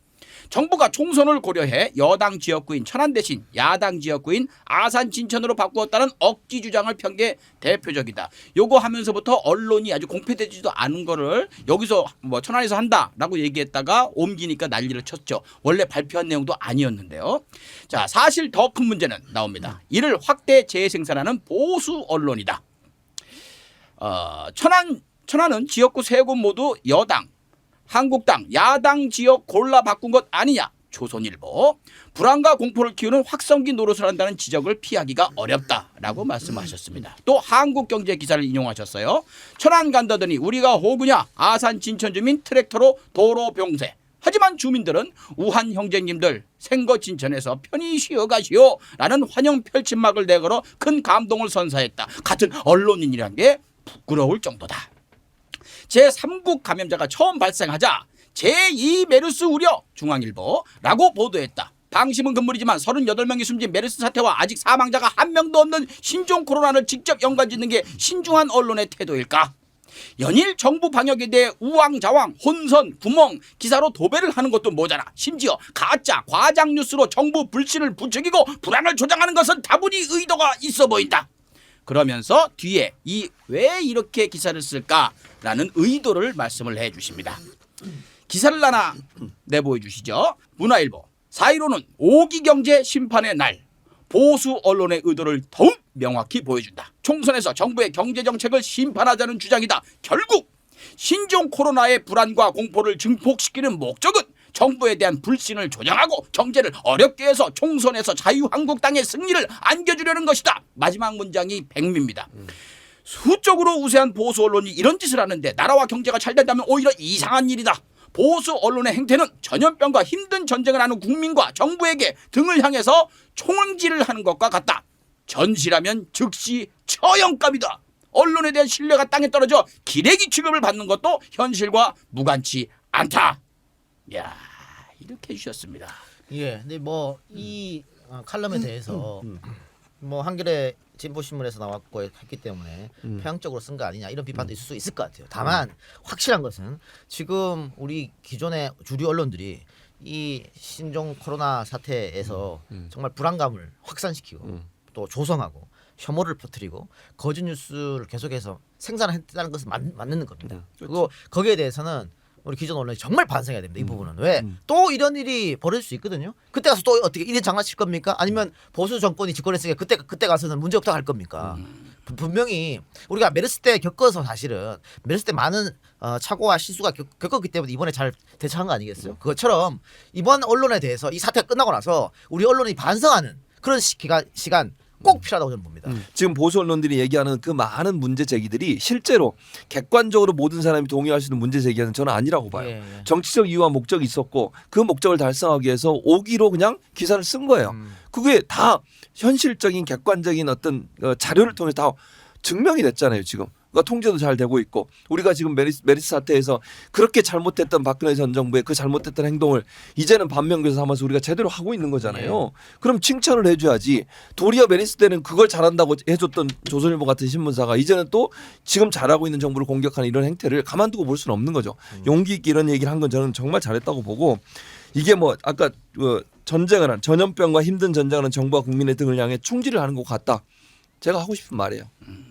정부가 총선을 고려해 여당 지역구인 천안 대신 야당 지역구인 아산 진천으로 바꾸었다는 억지 주장을 편 게 대표적이다. 요거 하면서부터 언론이 아주 공표되지도 않은 거를 여기서 뭐 천안에서 한다라고 얘기했다가 옮기니까 난리를 쳤죠. 원래 발표한 내용도 아니었는데요. 자, 사실 더 큰 문제는 나옵니다. 이를 확대 재생산하는 보수 언론이다. 천안은 지역구 세 곳 모두 여당, 한국당, 야당 지역 골라 바꾼 것 아니냐. 조선일보. 불안과 공포를 키우는 확성기 노릇을 한다는 지적을 피하기가 어렵다라고 말씀하셨습니다. 또 한국경제 기사를 인용하셨어요. 천안 간다더니 우리가 호구냐. 아산 진천 주민 트랙터로 도로 봉쇄. 하지만 주민들은 우한 형제님들 생거 진천에서 편히 쉬어가시오 라는 환영 펼침막을 내걸어 큰 감동을 선사했다. 같은 언론인이란 게 부끄러울 정도다. 제3국 감염자가 처음 발생하자 제2 메르스 우려 중앙일보라고 보도했다. 방심은 금물이지만 38명이 숨진 메르스 사태와 아직 사망자가 한 명도 없는 신종 코로나를 직접 연관짓는 게 신중한 언론의 태도일까? 연일 정부 방역에 대해 우왕좌왕 혼선 구멍 기사로 도배를 하는 것도 모자라 심지어 가짜 과장 뉴스로 정부 불신을 부추기고 불안을 조장하는 것은 다분히 의도가 있어 보인다. 그러면서 뒤에 왜 이렇게 기사를 쓸까라는 의도를 말씀을 해주십니다. 기사를 하나 내보여 주시죠. 문화일보 4.15는 오기경제 심판의 날. 보수 언론의 의도를 더욱 명확히 보여준다. 총선에서 정부의 경제정책을 심판하자는 주장이다. 결국 신종 코로나의 불안과 공포를 증폭시키는 목적은 정부에 대한 불신을 조장하고 경제를 어렵게 해서 총선에서 자유한국당의 승리를 안겨주려는 것이다. 마지막 문장이 백미입니다. 수적으로 우세한 보수 언론이 이런 짓을 하는데 나라와 경제가 잘 된다면 오히려 이상한 일이다. 보수 언론의 행태는 전염병과 힘든 전쟁을 하는 국민과 정부에게 등을 향해서 총질을 하는 것과 같다. 전시라면 즉시 처형감이다. 언론에 대한 신뢰가 땅에 떨어져 기레기 취급을 받는 것도 현실과 무관치 않다. 야, 이렇게 해주셨습니다. 예. 근데 뭐 이 칼럼에 대해서 뭐 한겨레 진보신문에서 나왔고 했기 때문에 편향적으로 쓴 거 아니냐 이런 비판도 있을 수 있을 것 같아요. 다만 확실한 것은 지금 우리 기존의 주류 언론들이 이 신종 코로나 사태에서 정말 불안감을 확산시키고 또 조성하고 혐오를 퍼뜨리고 거짓 뉴스를 계속해서 생산했다는 것은 맞는 겁니다. 그리고 거기에 대해서는 우리 기존 언론이 정말 반성해야 됩니다. 이 부분은 왜 또 이런 일이 벌어질 수 있거든요. 그때 가서 또 어떻게 이래 장난칠 겁니까? 아니면 보수 정권이 집권했으니까 그때 가서는 문제 없다고 할 겁니까? 분명히 우리가 메르스 때 겪어서 사실은 메르스 때 많은 착오와 실수가 겪었기 때문에 이번에 잘 대처한 거 아니겠어요? 그것처럼 이번 언론에 대해서 이 사태가 끝나고 나서 우리 언론이 반성하는 그런 시간 꼭 필요하다고 저는 봅니다. 지금 보수 언론들이 얘기하는 그 많은 문제 제기들이 실제로 객관적으로 모든 사람이 동의할 수 있는 문제 제기는 저는 아니라고 봐요. 예. 정치적 이유와 목적이 있었고 그 목적을 달성하기 위해서 오기로 그냥 기사를 쓴 거예요. 그게 다 현실적인 객관적인 어떤 자료를 통해서 다 증명이 됐잖아요. 지금. 그러니까 통제도 잘 되고 있고 우리가 지금 메리스 사태에서 그렇게 잘못했던 박근혜 전 정부의 그 잘못했던 행동을 이제는 반면교사 삼아서 우리가 제대로 하고 있는 거잖아요. 그럼 칭찬을 해줘야지. 도리어 메리스 때는 그걸 잘한다고 해줬던 조선일보 같은 신문사가 이제는 또 지금 잘하고 있는 정부를 공격하는 이런 행태를 가만두고 볼 수는 없는 거죠. 용기 있게 이런 얘기를 한 건 저는 정말 잘했다고 보고 이게 뭐 아까 전쟁을 한 전염병과 힘든 전쟁을 한 정부와 국민의 등을 향해 충지를 하는 것 같다. 제가 하고 싶은 말이에요.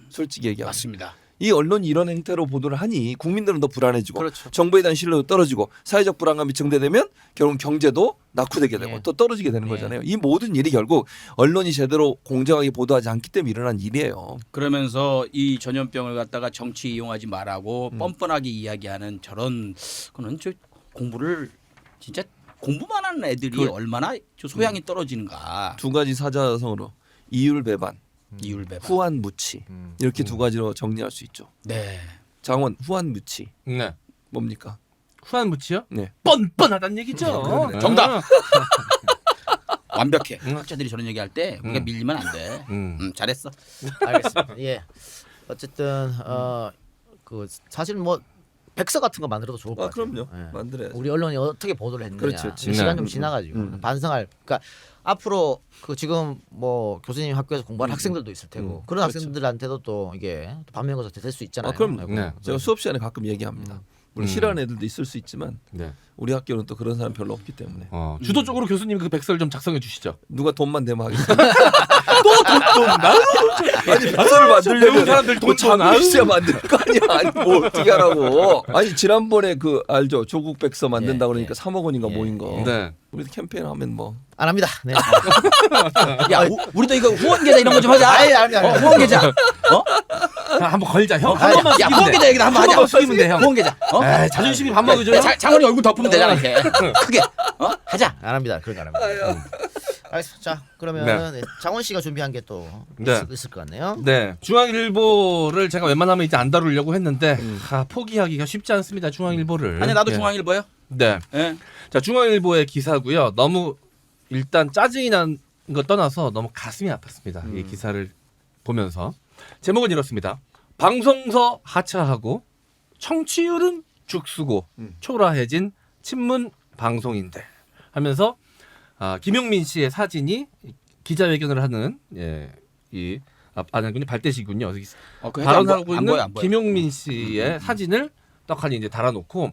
솔직히 얘기하면. 맞습니다. 이 언론이 이런 행태로 보도를 하니 국민들은 더 불안해지고 그렇죠. 정부에 대한 신뢰도 떨어지고 사회적 불안감이 증대되면 결국 경제도 낙후되게 되고 예. 또 떨어지게 되는 거잖아요. 이 모든 일이 결국 언론이 제대로 공정하게 보도하지 않기 때문에 일어난 일이에요. 그러면서 이 전염병을 갖다가 정치 이용하지 말라고 뻔뻔하게 이야기하는 저런 거는 저 공부를 진짜 공부만 하는 애들이 얼마나 저 소양이 떨어지는가. 두 가지 사자성어로 이율 배반, 이율 배반. 후한 무치 이렇게 두 가지로 정리할 수 있죠. 네. 장원 후한 무치 네. 뭡니까? 후한 무치요? 네. 뻔뻔하다는 얘기죠. 그러네. 정답. 완벽해. 학자들이 저런 얘기할 때 우리가 밀리면 안 돼. 잘했어. 알겠습니다. 예. 어쨌든 그 사실 뭐 백서 같은 거 만들어도 좋을 것 같아요. 그럼요. 예. 만들어야죠. 우리 언론이 어떻게 보도를 했느냐. 그렇지, 그렇지. 시간 네. 좀 지나가지고 반성할. 그러니까 앞으로 그 지금 뭐 교수님 학교에서 공부하는 학생들도 있을 테고 그런 그렇죠. 학생들한테도 또 이게 또 반면교사 될 수 있잖아요. 그럼요. 네. 제가 수업 시간에 가끔 얘기합니다. 물론 싫어하는 애들도 있을 수 있지만 네. 우리 학교는 또 그런 사람 별로 없기 때문에 주도적으로 교수님 그 백서를 좀 작성해 주시죠. 누가 돈만 대면 하겠습니다. 또 아니 백서를 만들려면 사람들 돈 장학시야 만들 거 아니야. 아니 뭐 어떻게 하라고. 아니 지난번에 그 알죠 조국 백서 만든다 예, 그러니까 3억 원인가 예, 모인 거. 네. 우리도 캠페인 하면 뭐 안 합니다. 네. 야, 우리도 이거 후원 계좌 이런 거 좀 하자. 아니, 아니, 아니. 후원 계좌. 한번 걸자. 형 야, 한 번만 야, 숙이면 후원 돼. 계좌 얘기도 한번 한 하자. 번만 숙이면 돼, 형. 후원 계좌. 에이, 자존심이 밥 먹여줘. 야, 장원이 얼굴 덮으면 되잖아 이렇게. 크게. 하자. 안 합니다. 그런 거 안 합니다. 알겠습니다. 자, 그러면 장원 씨가 준비한 게 또 네. 있을 것 같네요. 네, 중앙일보를 제가 웬만하면 이제 안 다루려고 했는데 포기하기가 쉽지 않습니다. 중앙일보를. 아니 나도 예. 중앙일보요. 네. 예. 자, 중앙일보의 기사고요. 너무 일단 짜증이 난 거 떠나서 너무 가슴이 아팠습니다. 이 기사를 보면서 제목은 이렇습니다. 방송서 하차하고 청취율은 죽쓰고 초라해진 친문 방송인들 하면서 김용민 씨의 사진이 기자회견을 하는 이 아니군요 발대시군요. 그 발언하고 안 있는 보여, 안 보여. 김용민 씨의 사진을 떡하니 이제 달아놓고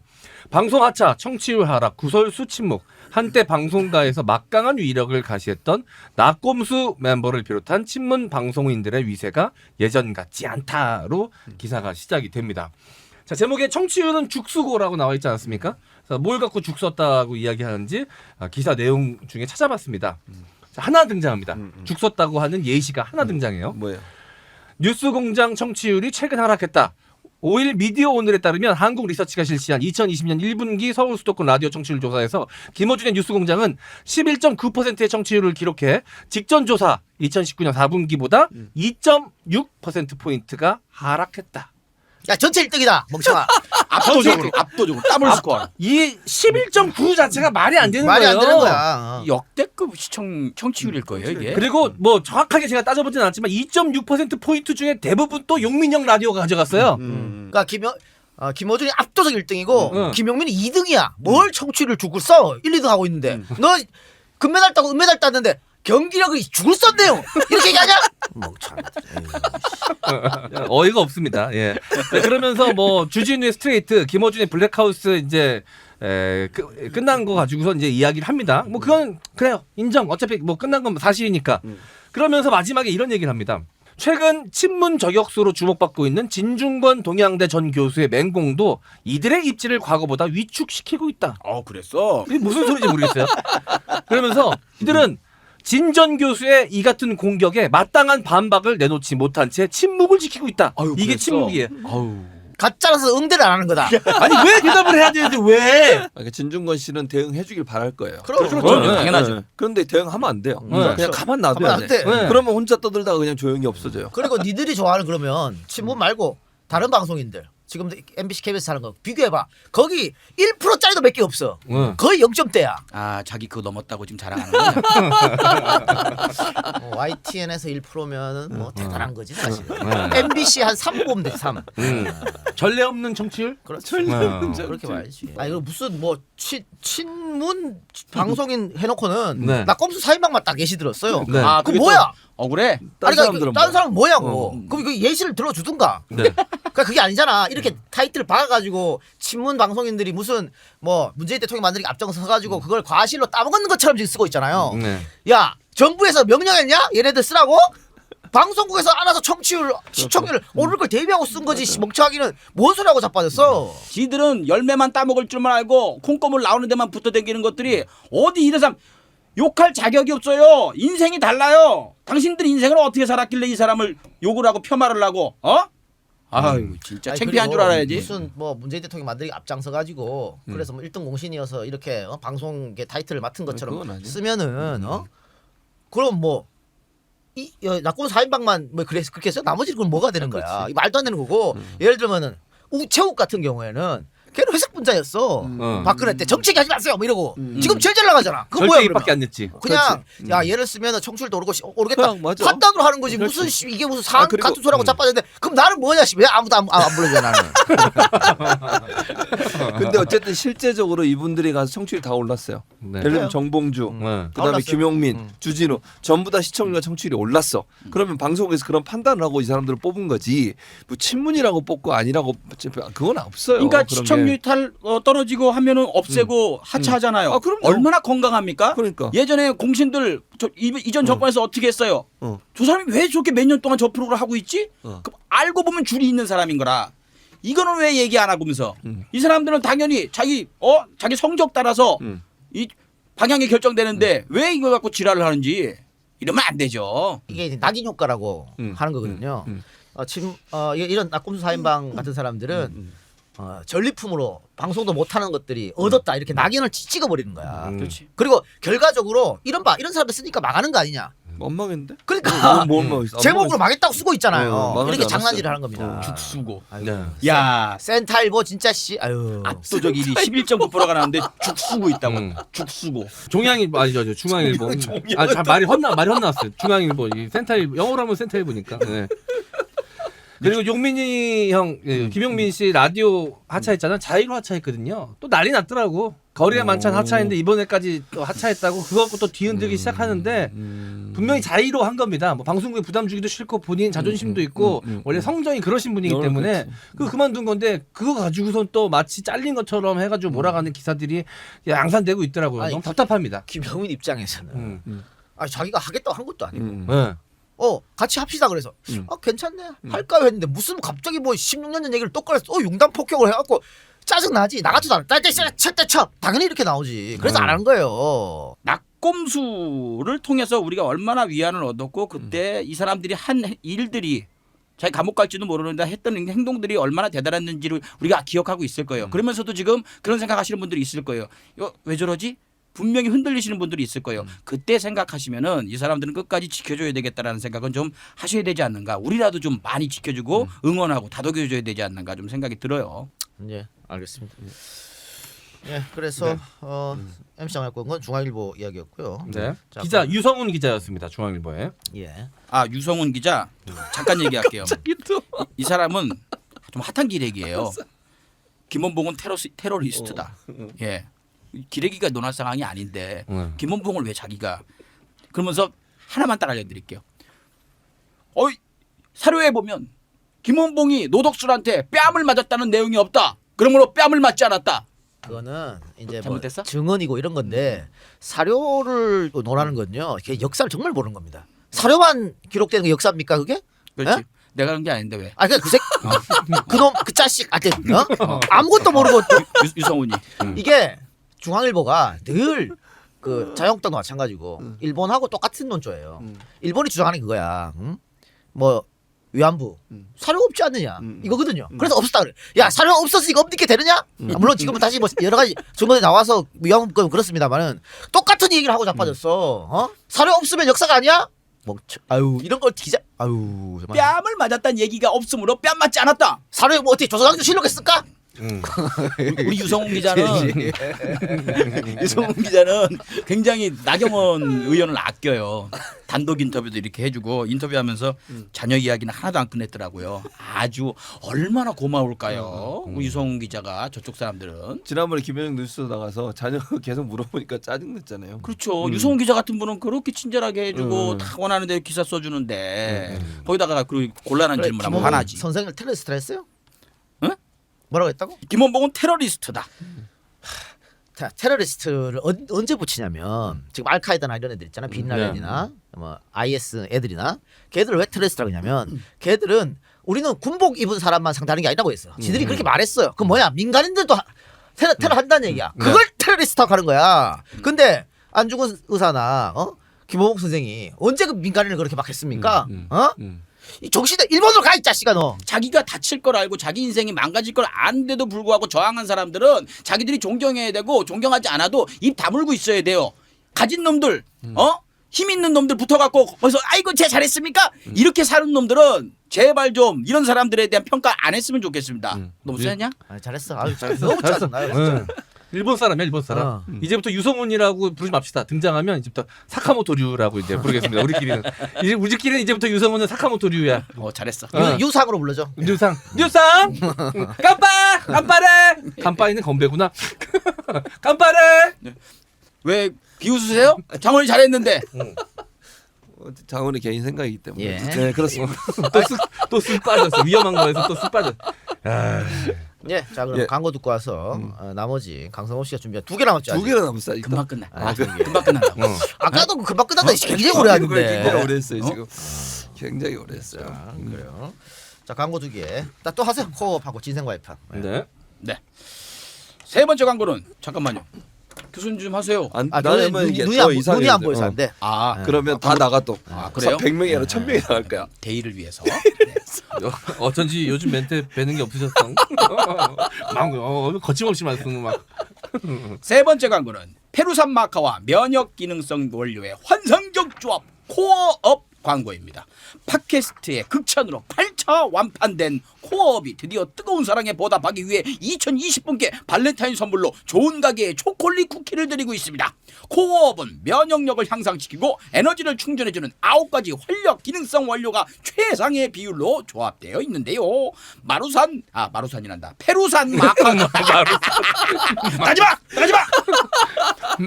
방송 하차, 청취율 하락, 구설수 침묵, 한때 방송가에서 막강한 위력을 가시했던 낙곰수 멤버를 비롯한 친문 방송인들의 위세가 예전 같지 않다로 기사가 시작이 됩니다. 자, 제목에 청취율은 죽쓰고라고 나와 있지 않습니까? 그래서 뭘 갖고 죽썼다고 이야기하는지 기사 내용 중에 찾아봤습니다. 자, 하나 등장합니다. 죽썼다고 하는 예시가 하나 등장해요. 뭐예요? 뉴스공장 청취율이 최근 하락했다. 5일 미디어 오늘에 따르면 한국리서치가 실시한 2020년 1분기 서울 수도권 라디오 청취율 조사에서 김어준의 뉴스공장은 11.9%의 청취율을 기록해 직전 조사 2019년 4분기보다 2.6%포인트가 하락했다. 야, 전체 1등이다. 멍청아. 압도적으로 더블 스코어. 이 11.9 자체가 말이 안 되는 말이 거예요. 안 되는 거야. 역대급 청취율일 거예요 이게. 그리고 뭐 정확하게 제가 따져보진 않았지만 2.6% 포인트 중에 대부분 또 용민형 라디오가 가져갔어요. 그러니까 김어준이 압도적 1등이고 김용민이 2등이야. 뭘 청취를 죽을 써? 1, 2등 하고 있는데. 너 금메달 따고 은메달 땄는데 경기력이 죽을 썼네요. 이렇게 얘기하냐? 멍청아. 어이가 없습니다. 예. 네, 그러면서 뭐 주진우의 스트레이트, 김어준의 블랙하우스 이제 끝난 거 가지고서 이제 이야기를 합니다. 뭐 그건 그래요. 인정. 어차피 뭐 끝난 건 사실이니까. 그러면서 마지막에 이런 얘기를 합니다. 최근 친문 저격수로 주목받고 있는 진중권 동양대 전 교수의 맹공도 이들의 입지를 과거보다 위축시키고 있다. 그랬어. 이게 무슨 소리인지 모르겠어요. 그러면서 이들은 진 전 교수의 이 같은 공격에 마땅한 반박을 내놓지 못한 채 침묵을 지키고 있다. 이게 그랬어. 침묵이에요. 가짜라서 응대를 안 하는 거다. 아니 왜 대답을 해야 되는데 왜? 그러니까 진중권 씨는 대응해주길 바랄 거예요. 그렇죠. 당연하죠. 그런데 대응하면 안 돼요. 그냥 가만 놔둬야 가만 돼. 안 돼. 네. 그러면 혼자 떠들다가 그냥 조용히 없어져요. 그리고 니들이 좋아하는 그러면 친문 말고 다른 방송인들 지금 MBC, KBS 하는 거 비교해봐. 거기 1%짜리도 몇 개 없어. 거의 0점대야. 아 자기 그거 넘었다고 지금 자랑하는 거야. YTN에서 1%면은 뭐 대단한 거지 사실. MBC 한 3 보면 돼 3. 전례 없는 정치율? 그렇죠. 그렇게 봐야지. 아 이거 무슨 뭐 친문 방송인 해놓고는 네. 나 꼼수 4인방만 딱 예시 들었어요. 네. 아 그 그게 뭐야? 또 억울해. 다른 사람들은 다른 뭐? 사람은 뭐냐고. 그럼 그 예시를 들어주든가. 네. 그러니까 그게 아니잖아. 이렇게 타이틀 박아가지고 친문 방송인들이 무슨 뭐 문재인 대통령 만들기 앞장서가지고 그걸 과실로 따먹는 것처럼 지금 쓰고 있잖아요. 네. 야 정부에서 명령했냐? 얘네들 쓰라고? 방송국에서 알아서 청취율, 시청률 오를 걸 대비하고 쓴 거지. 멍청하기는 뭔 소리하고 자빠졌어. 지들은 열매만 따먹을 줄만 알고 콩고물 나오는 데만 붙어다니는 것들이 어디 이런 사람 욕할 자격이 없어요. 인생이 달라요. 당신들 인생을 어떻게 살았길래 이 사람을 욕을 하고 폄하를 하고 아유 진짜 아니, 창피한 줄 그리고 알아야지. 무슨 뭐 문재인 대통령 만들기 앞장서가지고 그래서 뭐 1등 공신이어서 이렇게 방송계 타이틀을 맡은 것처럼 그건 아니야. 쓰면은 그럼 뭐 이 낙고수 4인방만 뭐 그렇게 해서 나머지 건 뭐가 되는 거야? 이 말도 안 되는 거고 예를 들면은 우체국 같은 경우에는 걔는 회색 분자였어. 박근혜 때 정치기 하지 마세요. 뭐 이러고 지금 제일 잘 나가잖아. 그거 뭐야 절대입밖에 그러면? 안 냈지. 그냥 야 얘를 쓰면은 청출도 오르겠다. 그냥 맞아. 판단으로 하는 거지. 무슨 이게 무슨 상 그리고- 같은 소리하고 자빠졌는데 그럼 나는 뭐냐 씨. 왜 아무도 안 불러줘 나는. 근데 어쨌든 실제적으로 이분들이 가서 청취율이 다 올랐어요. 네. 예를 들면 정봉주, 네. 그다음에 올랐어요. 김용민, 주진우 전부 다 시청률과 청취율이 올랐어. 그러면 방송국에서 그런 판단을 하고 이 사람들을 뽑은 거지. 뭐 친문이라고 뽑고 아니라고 그건 없어요. 그러니까 그런 시청률 떨어지고 하면은 없애고 하차하잖아요. 아, 그럼요. 얼마나 건강합니까? 그러니까. 예전에 공신들 이전 정권에서 어떻게 했어요? 저 사람이 왜 저렇게 몇 년 동안 저 프로그램을 하고 있지? 그럼 알고 보면 줄이 있는 사람인 거라. 이거는 게 얘기 안 하고면서 이 사람들은 당연히 자기 성적 따라서 이 방향이 결정되는데 왜 이걸 갖고 지랄을 하는지 이러면 안 되죠. 이게 이제 낙인 효과라고 하는 거거든요. 이런 낙곰수 4인방 같은 사람들은 전리품으로 방송도 못하는 것들이 얻었다 이렇게 낙인을 찍어버리는 거야. 그렇지. 그리고 결과적으로 이런 사람들 쓰니까 망하는 거 아니냐. 엉망인데? 그러니까 뭐 망했어? 제목으로 망했다고 쓰고 있잖아요. 망하지 이렇게 않았어요. 장난질을 하는 겁니다. 죽수고. 네. 야 센타일보 진짜 씨. 아유. 압도적 1위 11.9%가 나왔는데 죽수고 있다고. 죽수고. 종양일보 아니죠, 중앙일보. 말이 헛나왔어요. 중앙일보, 이 센터일보, 영어로 하면 센터일보니까. 네. 그리고 용민이 형, 김용민 씨 라디오 하차했잖아. 자의로 하차했거든요. 또 난리 났더라고. 거리에 만찬 하차했는데 이번에까지 또 하차했다고 그거 갖고 또 뒤흔들기 시작하는데 분명히 자의로 한 겁니다. 뭐 방송국에 부담 주기도 싫고 본인 자존심도 있고 원래 성정이 그러신 분이기 때문에 그만둔 건데 그거 가지고선 또 마치 잘린 것처럼 해가지고 몰아가는 기사들이 양산되고 있더라고요. 아니, 너무 답답합니다. 김영민 입장에서는 자기가 하겠다고 한 것도 아니고 네. 같이 합시다 그래서 괜찮네 할까요 했는데 무슨 갑자기 뭐 16년 전 얘기를 또 꺼내서 융단 폭격을 해갖고 짜증나지. 나 같아도 안 쳐 당연히 이렇게 나오지. 그래서 안 하는 거예요. 낙곰수를 통해서 우리가 얼마나 위안을 얻었고 그때 이 사람들이 한 일들이 자기 감옥 갈지도 모르는데 했던 행동들이 얼마나 대단했는지를 우리가 기억하고 있을 거예요. 그러면서도 지금 그런 생각하시는 분들이 있을 거예요. 이거 왜 저러지? 분명히 흔들리시는 분들이 있을 거예요. 그때 생각하시면은 이 사람들은 끝까지 지켜줘야 되겠다라는 생각은 좀 하셔야 되지 않는가. 우리라도 좀 많이 지켜주고 응원하고 다독여줘야 되지 않는가 좀 생각이 들어요. 예, 알겠습니다. 예, 그래서 MC 장학권 건 중앙일보 이야기였고요. 네. 자, 기자 유성훈 기자였습니다. 중앙일보에. 예. 유성훈 기자 잠깐 얘기할게요. 이 사람은 좀 핫한 기레기예요. 김원봉은 테러리스트다. 예. 기레기가 논할 상황이 아닌데 김원봉을 왜 자기가 그러면서 하나만 딱 알려드릴게요. 사료에 보면 김원봉이 노덕술한테 뺨을 맞았다는 내용이 없다. 그러므로 뺨을 맞지 않았다. 그거는 이제 뭐 잘못됐어? 증언이고 이런 건데 사료를 논하는 건요. 그게 역사를 정말 모르는 겁니다. 사료만 기록되는 게 역사입니까 그게? 그렇지. 에? 내가 그런 게 아닌데 왜? 아 그놈 그 자식 아무것도 모르고 유성훈이. 이게 중앙일보가 늘 그 자유한국당도 마찬가지고 일본하고 똑같은 논조예요. 일본이 주장하는 그거야. 응? 뭐 위안부 사료 없지 않느냐 이거거든요. 그래서 없었다 그래. 야 사료 없었으니까 없게 되느냐? 아, 물론 지금은 다시 뭐 여러 가지 증거들이 나와서 위안부 그렇습니다만은 똑같은 얘기를 하고 자빠졌어. 사료 없으면 역사가 아니야? 멍청. 아유 이런 걸 기자. 아유 정말. 뺨을 맞았다는 얘기가 없으므로 뺨 맞지 않았다. 사료에 뭐 어떻게 조선왕조 실력했을까? 우리 유성훈 기자는 유성훈 기자는 굉장히 나경원 의원을 아껴요. 단독 인터뷰도 이렇게 해주고 인터뷰하면서 자녀 이야기는 하나도 안 끝냈더라고요. 아주 얼마나 고마울까요? 우리 유성훈 기자가 저쪽 사람들은. 지난번에 김현영 뉴스 나가서 자녀 계속 물어보니까 짜증냈잖아요. 그렇죠. 유성훈 기자 같은 분은 그렇게 친절하게 해주고 다 원하는 대로 기사 써주는데 거기다가 그 곤란한 질문하면 화나지. 선생을 테러리스트 했어요? 응? 뭐라고 했다고? 김원봉은 테러리스트다. 자, 테러리스트를 언제 붙이냐면 지금 알카에다나 이런 애들 있잖아. 빈라덴이나 뭐 IS 애들이나 걔들을 왜 테러리스트라고 하냐면 걔들은 우리는 군복 입은 사람만 상대하는 게 아니라고 했어. 지들이 그렇게 말했어요. 그럼 뭐야? 민간인들도 테러 한다는 얘기야. 그걸 테러리스트라고 하는 거야. 근데 안중근 의사나 김호봉 선생이 언제 그 민간인을 그렇게 막 했습니까? 이 정신에 일본으로 가 이 자식아 너. 자기가 다칠 걸 알고 자기 인생이 망가질 걸 아는데도 불구하고 저항한 사람들은 자기들이 존경해야 되고 존경하지 않아도 입 다물고 있어야 돼요. 가진 놈들, 힘 있는 놈들 붙어갖고 거기서 아이고 쟤 잘했습니까? 이렇게 사는 놈들은 제발 좀 이런 사람들에 대한 평가 안 했으면 좋겠습니다. 너 무슨 했냐? 아, 잘했어. 아유, 잘했어. 너무 짜증나요. 진짜. 일본 사람이야 일본 사람. 이제부터 유성훈이라고 부르지 맙시다. 등장하면 이제부터 사카모토류라고 이제 부르겠습니다. 우리끼리는 우리끼리는 이제부터 유성훈은 사카모토류야. 잘했어. 유상으로 불러줘. 뉴상 깜빠래 깜빠이는 건배구나. 깜빠래. 왜 비웃으세요? 장원이 잘했는데. 장훈의 개인 생각이기 때문에. 예. 네 그렇습니다. 또쑥 빠졌어. 위험한 거에서 또 쑥 빠졌어. 예, 자 그럼 예. 광고 듣고 와서 나머지 강성호 씨가 준비한 2개 남았죠. 두 아직? 개나 남았어. 금방 끝나. 그게. 금방 끝난다고. 아까도 금방 끝났다. 굉장히 오래 하는데. 굉장히 오래 했어요 지금. 굉장히 오래 했어요. 그래요. 자 광고 2개. 또 하세요. 코업하고 진생과입합. 네. 네. 세 번째 광고는 잠깐만요. 교수님 좀 하세요. 나는 눈이 안 보여서 안 돼. 그러면 다 나가 또. 그래요? 100명이 아니라 1000명이 나갈 거야. 대의를 위해서. 어쩐지 요즘 멘트 배는 게 없으셨어. 막 거침없이 말씀을 막. 세 번째 광고는 페루산 마카와 면역 기능성 원료의 환상적 조합 코어업 광고입니다. 팟캐스트의 극찬으로 8차 완판된 코어업이 드디어 뜨거운 사랑에 보답하기 위해 2020분께 발렌타인 선물로 좋은 가게의 초콜릿 쿠키를 드리고 있습니다. 코어업은 면역력을 향상시키고 에너지를 충전해주는 9가지 활력 기능성 원료가 최상의 비율로 조합되어 있는데요. 마루산이란다. 페루산 마카도 나가지마!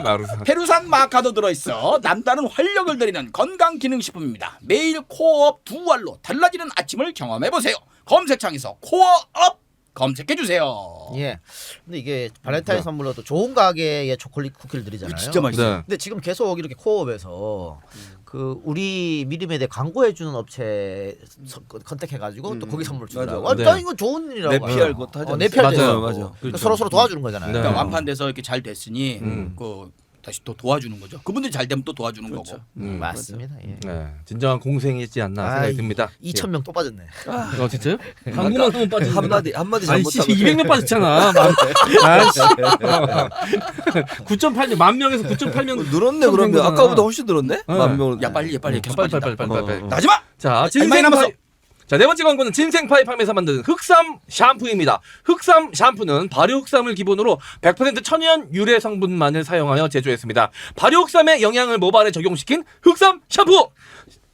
마루산. 페루산 마카도 들어있어 남다른 활력을 드리는 건강기능식품입니다. 매일 코어업 2알로 달라지는 아침을 경험해보세요. 검색창에서 코어업 검색해주세요. 예. 근데 이게 발렌타인 선물로 또 좋은 가게의 초콜릿 쿠키를 드리잖아요. 진짜 맛있어요. 네. 근데 지금 계속 이렇게 코업에서 그 우리 믿음에 대해 광고해주는 업체 컨택해가지고 또 거기 선물 주더라고. 맞아. 나 네. 이거 좋은 일이라고. 내피할 것도 하죠. 내피할 맞아요. 맞아. 그러니까 서로 도와주는 거잖아요. 네. 그러니까 완판돼서 이렇게 잘 됐으니 다시 또 도와주는 거죠. 그분들이 잘 되면 또 도와주는 거고. 맞습니다. 예. 네, 진정한 공생이지 않나 생각이 아이, 듭니다. 2,000명 또 빠졌네. 진짜요? 광고만 하면 빠지는 한마디 아니 씨, 잘못하면 200명 빠졌잖아. 9.8명 만 명에서 9.8명 늘었네 그러면 아까보다 훨씬 늘었네. 네. 만 명. 야 빨리 계속 빨리. 나지마. 자, 많이 진생 남았어. 파이. 자, 네 번째 광고는 진생파이팜에서 만든 흑삼 샴푸입니다. 흑삼 샴푸는 발효 흑삼을 기본으로 100% 천연 유래 성분만을 사용하여 제조했습니다. 발효 흑삼의 영양을 모발에 적용시킨 흑삼 샴푸!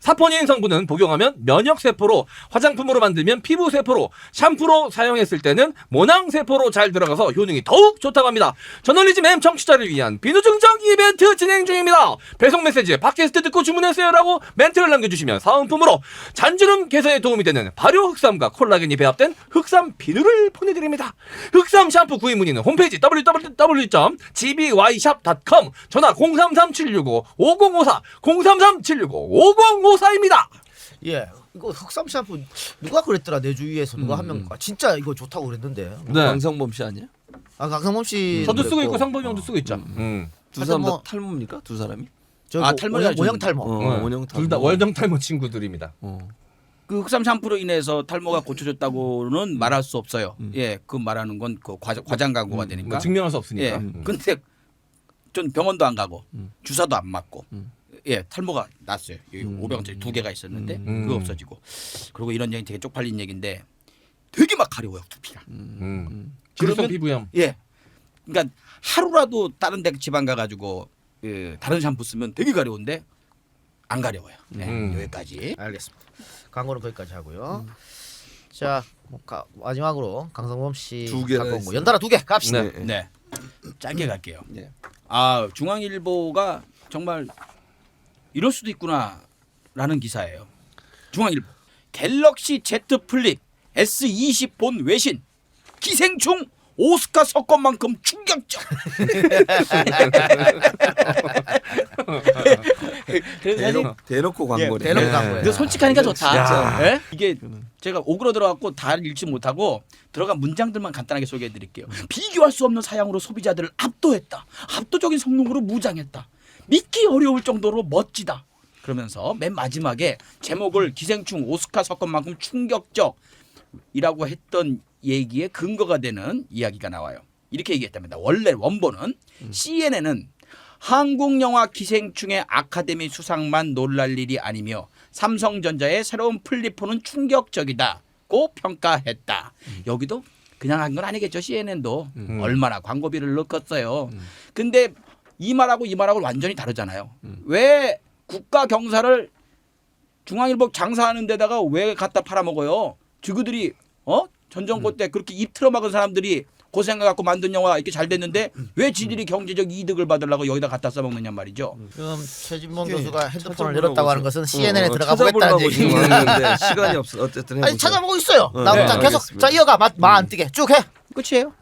사포닌 성분은 복용하면 면역세포로, 화장품으로 만들면 피부세포로, 샴푸로 사용했을 때는 모낭세포로 잘 들어가서 효능이 더욱 좋다고 합니다. 저널리즘 M 청취자를 위한 비누증정 이벤트 진행 중입니다. 배송 메시지에 팟캐스트 듣고 주문했어요라고 멘트를 남겨주시면 사은품으로 잔주름 개선에 도움이 되는 발효 흑삼과 콜라겐이 배합된 흑삼 비누를 보내드립니다. 흑삼 샴푸 구입 문의는 홈페이지 www.gbyshop.com 전화 033-765-5054 033-765-5054입니다. 예, 이거 흑삼 샴푸 누가 그랬더라 내 주위에서 누가 한 명 진짜 이거 좋다고 그랬는데. 네. 강성범 씨 아니야? 아 강성범 씨. 저도 쓰고 있고 상범이 형도 쓰고 있죠. 두 사람 다 뭐- 탈모입니까? 두 사람이? 탈모가 모형 탈모. 원형 탈모. 둘 다 월정 탈모 친구들입니다. 그 흑삼 샴푸로 인해서 탈모가 고쳐졌다고는 말할 수 없어요. 예, 그 말하는 건 그 과장 광고가 되니까. 뭐 증명할 수 없으니까. 예. 근데 전 병원도 안 가고 주사도 안 맞고 예 탈모가 났어요. 여기 500원짜리 2개가 있었는데 그거 없어지고 그리고 이런 얘기 되게 쪽팔린 얘기인데 되게 막 가려워요 두피가. 지루성 피부염. 예. 그러니까 하루라도 다른 데 지방 가가지고 다른 샴푸 쓰면 되게 가려운데 안 가려워요. 네, 여기까지. 알겠습니다. 광고는 거기까지 하고요. 자, 뭐 마지막으로 강성범 씨 두 개나 갖고 온 거 있어요. 연달아 2개 갑시다. 네. 네. 짧게 갈게요. 네. 아 중앙일보가 정말 이럴 수도 있구나라는 기사예요. 중앙일보 갤럭시 Z 플립 S20 본 외신 기생충 오스카 석권만큼 충격적. 대놓고 광고래. 대놓고 광고예요. 근데 솔직하니까 좋다. 야. 예? 이게 제가 오그러 들어갔고 다 읽지 못하고 들어간 문장들만 간단하게 소개해드릴게요. 비교할 수 없는 사양으로 소비자들을 압도했다. 압도적인 성능으로 무장했다. 믿기 어려울 정도로 멋지다. 그러면서 맨 마지막에 제목을 기생충 오스카 석권만큼 충격적이라고 했던 얘기에 근거가 되는 이야기가 나와요. 이렇게 얘기했답니다. 원래 원본은 CNN은 한국 영화 기생충의 아카데미 수상만 놀랄 일이 아니며 삼성전자의 새로운 플립폰은 충격적이다고 평가했다. 여기도 그냥 한 건 아니겠죠. CNN도 얼마나 광고비를 넣었어요. 근데 이 말하고 이 말하고 완전히 다르잖아요. 왜 국가 경사를 중앙일보 장사하는 데다가 왜 갖다 팔아먹어요? 지구들이 전 정권 때 그렇게 입 틀어막은 사람들이 고생해갖고 만든 영화 이렇게 잘 됐는데 왜 지들이 경제적 이득을 받으려고 여기다 갖다 써먹느냐 말이죠. 지금 최진범 이게 교수가 핸드폰을 찾아보려고 열었다고 하는 지금- 것은 CNN에 들어가 보겠다는 찾아보려고 지금 얘기입니다. 왔는데 시간이 없어. 어쨌든 아니 해보자. 찾아보고 있어요. 네. 나부터 계속 알겠습니다. 자 이어가 마 안 뜨게 쭉 해. 끝이에요.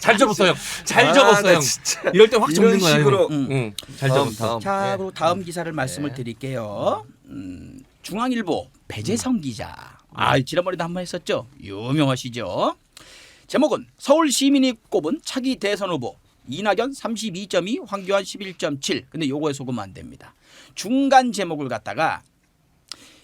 잘 접었어 형. 잘 아, 접었어 나 형. 진짜 이럴 때 확 접는 이런 거야. 식으로. 응. 잘 다음, 접었어. 다음. 자, 네. 그리고 다음 기사를 말씀을 드릴게요. 중앙일보 배재성 기자. 지난번에도 한번 했었죠. 유명하시죠. 제목은 서울 시민이 꼽은 차기 대선 후보 이낙연 32.2, 황교안 11.7. 근데 요거에 속으면 안 됩니다. 중간 제목을 갖다가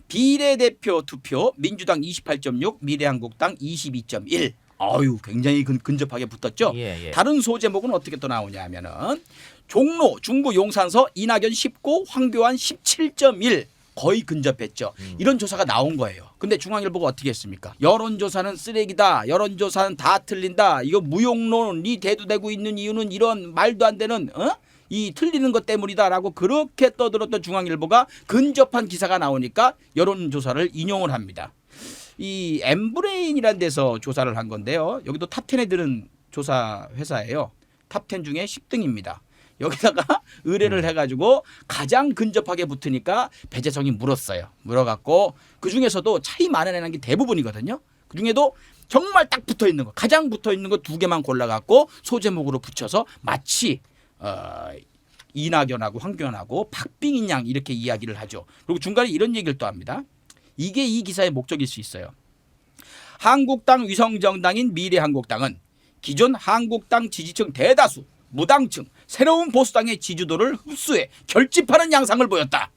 비례대표 투표 민주당 28.6, 미래한국당 22.1. 아유 굉장히 근접하게 붙었죠. 예. 다른 소제목은 어떻게 또 나오냐 하면은 종로, 중구, 용산서 이낙연 19, 황교안 17.1. 거의 근접했죠. 이런 조사가 나온 거예요. 근데 중앙일보가 어떻게 했습니까? 여론조사는 쓰레기다. 여론조사는 다 틀린다. 이거 무용론이 대두되고 있는 이유는 이런 말도 안 되는 이 틀리는 것 때문이다라고 그렇게 떠들었던 중앙일보가 근접한 기사가 나오니까 여론조사를 인용을 합니다. 이 엠브레인이라는 데서 조사를 한 건데요. 여기도 탑10에 드는 조사 회사예요. 탑10 중에 10등입니다. 여기다가 의뢰를 해가지고 가장 근접하게 붙으니까 배재성이 물었어요. 물어갖고 그 중에서도 차이 많은 애는 게 대부분이거든요. 그 중에도 정말 딱 붙어 있는 거, 가장 붙어 있는 거 2개만 골라갖고 소제목으로 붙여서 마치 이낙연하고 황교안하고 박빙인 양 이렇게 이야기를 하죠. 그리고 중간에 이런 얘기를 또 합니다. 이게 이 기사의 목적일 수 있어요. 한국당 위성정당인 미래한국당은 기존 한국당 지지층 대다수 무당층 새로운 보수당의 지지도를 흡수해 결집하는 양상을 보였다.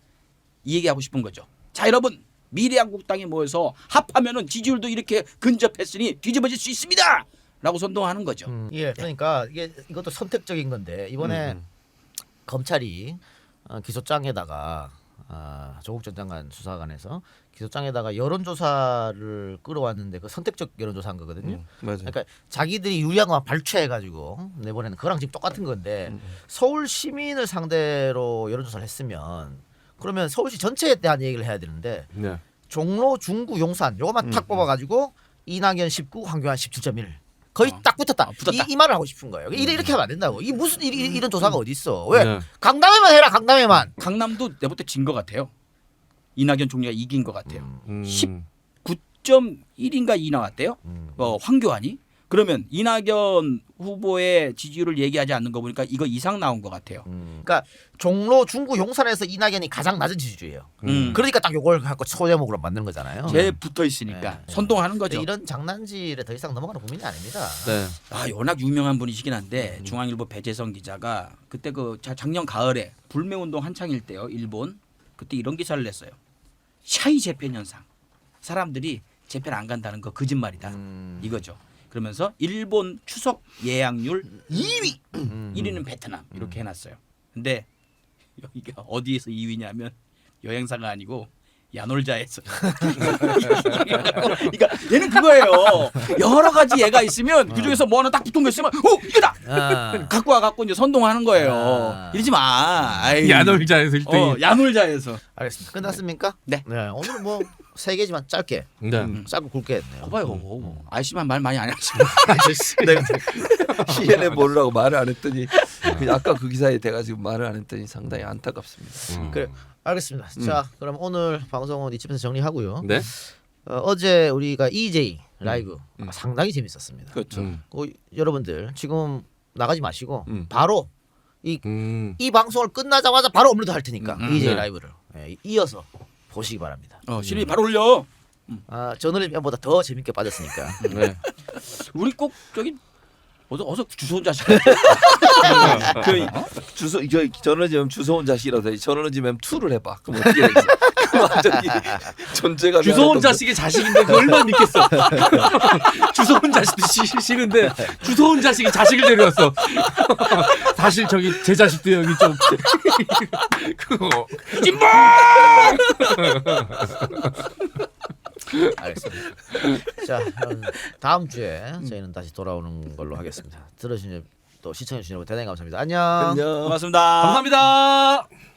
이 얘기하고 싶은 거죠. 자 여러분 미래한국당이 모여서 합하면은 지지율도 이렇게 근접했으니 뒤집어질 수 있습니다. 라고 선동하는 거죠. 예. 그러니까 이것도 선택적인 건데 이번에 검찰이 기소장에다가 조국 전 장관 수사관에서 기소장에다가 여론조사를 끌어왔는데 그 선택적 여론조사한 거거든요. 맞아요. 그러니까 자기들이 유리한 것만 발췌해가지고 내보내는 그거랑 지금 똑같은 건데 서울 시민을 상대로 여론조사를 했으면 그러면 서울시 전체에 대한 얘기를 해야 되는데 네. 종로, 중구, 용산 요것만 탁 뽑아가지고 이낙연 19, 황교안 17.1 거의 딱 붙었다. 붙었다. 이 말을 하고 싶은 거예요. 이렇게 하면 안 된다고. 이 무슨 이런 조사가 어디 있어? 왜 네. 강남에만 해라 강남에만. 강남도 내볼 때 진 것 같아요. 이낙연 총리가 이긴 것 같아요. 19.1인가 2 나왔대요. 황교안이. 그러면 이낙연 후보의 지지율을 얘기하지 않는 거 보니까 이거 이상 나온 것 같아요. 그러니까 종로 중구 용산에서 이낙연이 가장 낮은 지지율이에요. 음. 그러니까 딱 요걸 갖고 소제목으로 만드는 거잖아요. 제 붙어 있으니까 선동하는 거죠. 이런 장난질에 더 이상 넘어가는 국민이 아닙니다. 네. 아, 워낙 유명한 분이시긴 한데 중앙일보 배재성 기자가 그때 그 작년 가을에 불매운동 한창일 때요, 일본 그때 이런 기사를 냈어요. 샤이 재팬 현상. 사람들이 재팬 안 간다는 거 거짓말이다. 이거죠. 그러면서 일본 추석 예약률 2위, 1위는 베트남 이렇게 해놨어요. 근데 여기가 어디에서 2위냐면 여행사가 아니고 야놀자에서. 그러니까 얘는 그거예요. 여러 가지 얘가 있으면 그 중에서 뭐 하나 딱 붙은 거 있으면 이거다. 갖고 와갖고 이제 선동하는 거예요. 이러지 마. 아이. 야놀자에서 1등이. 야놀자에서. 알겠습니다. 끝났습니까? 네. 오늘 뭐 세 개지만 짧게 네. 짧고 굵게 했네요. 봐봐요. 아저씨만 말 많이 안 하시고. 내가 CNN 모르라고 말을 안 했더니 아까 그 기사에 돼가지고 말을 안 했더니 상당히 안타깝습니다. 그래, 알겠습니다. 자, 그럼 오늘 방송은 이쯤에서 정리하고요. 네. 어제 우리가 EJ 라이브 상당히 재밌었습니다. 그렇죠. 여러분들 지금 나가지 마시고 바로 이 방송을 끝나자마자 바로 업로드 할 테니까 EJ 네. 라이브를 이어서 보시기 바랍니다. 시리 바로 올려. 저널리즘보다 더 재밌게 빠졌으니까. 네. 우리 꼭 저기 어서 주소온 자식. 그 주소 저널리즘 주소온 자식이라도 저널리즘 2를 해봐. 그럼 어떻게 되지? 완전히 존재감이 주소온 하나도 자식의 자식인데 그걸 얼마나 믿겠어. 주소온 자식도 싫은데 주소온 자식이 자식을 데려왔어. 사실 저기 제 자식도 여기 좀 그거 찐보! 알겠습니다. 자, 그럼 다음 주에 저희는 다시 돌아오는 걸로 하겠습니다. 들어주신 또 시청해주신 여러분 대단히 감사합니다. 안녕. 안녕. 고맙습니다. 감사합니다.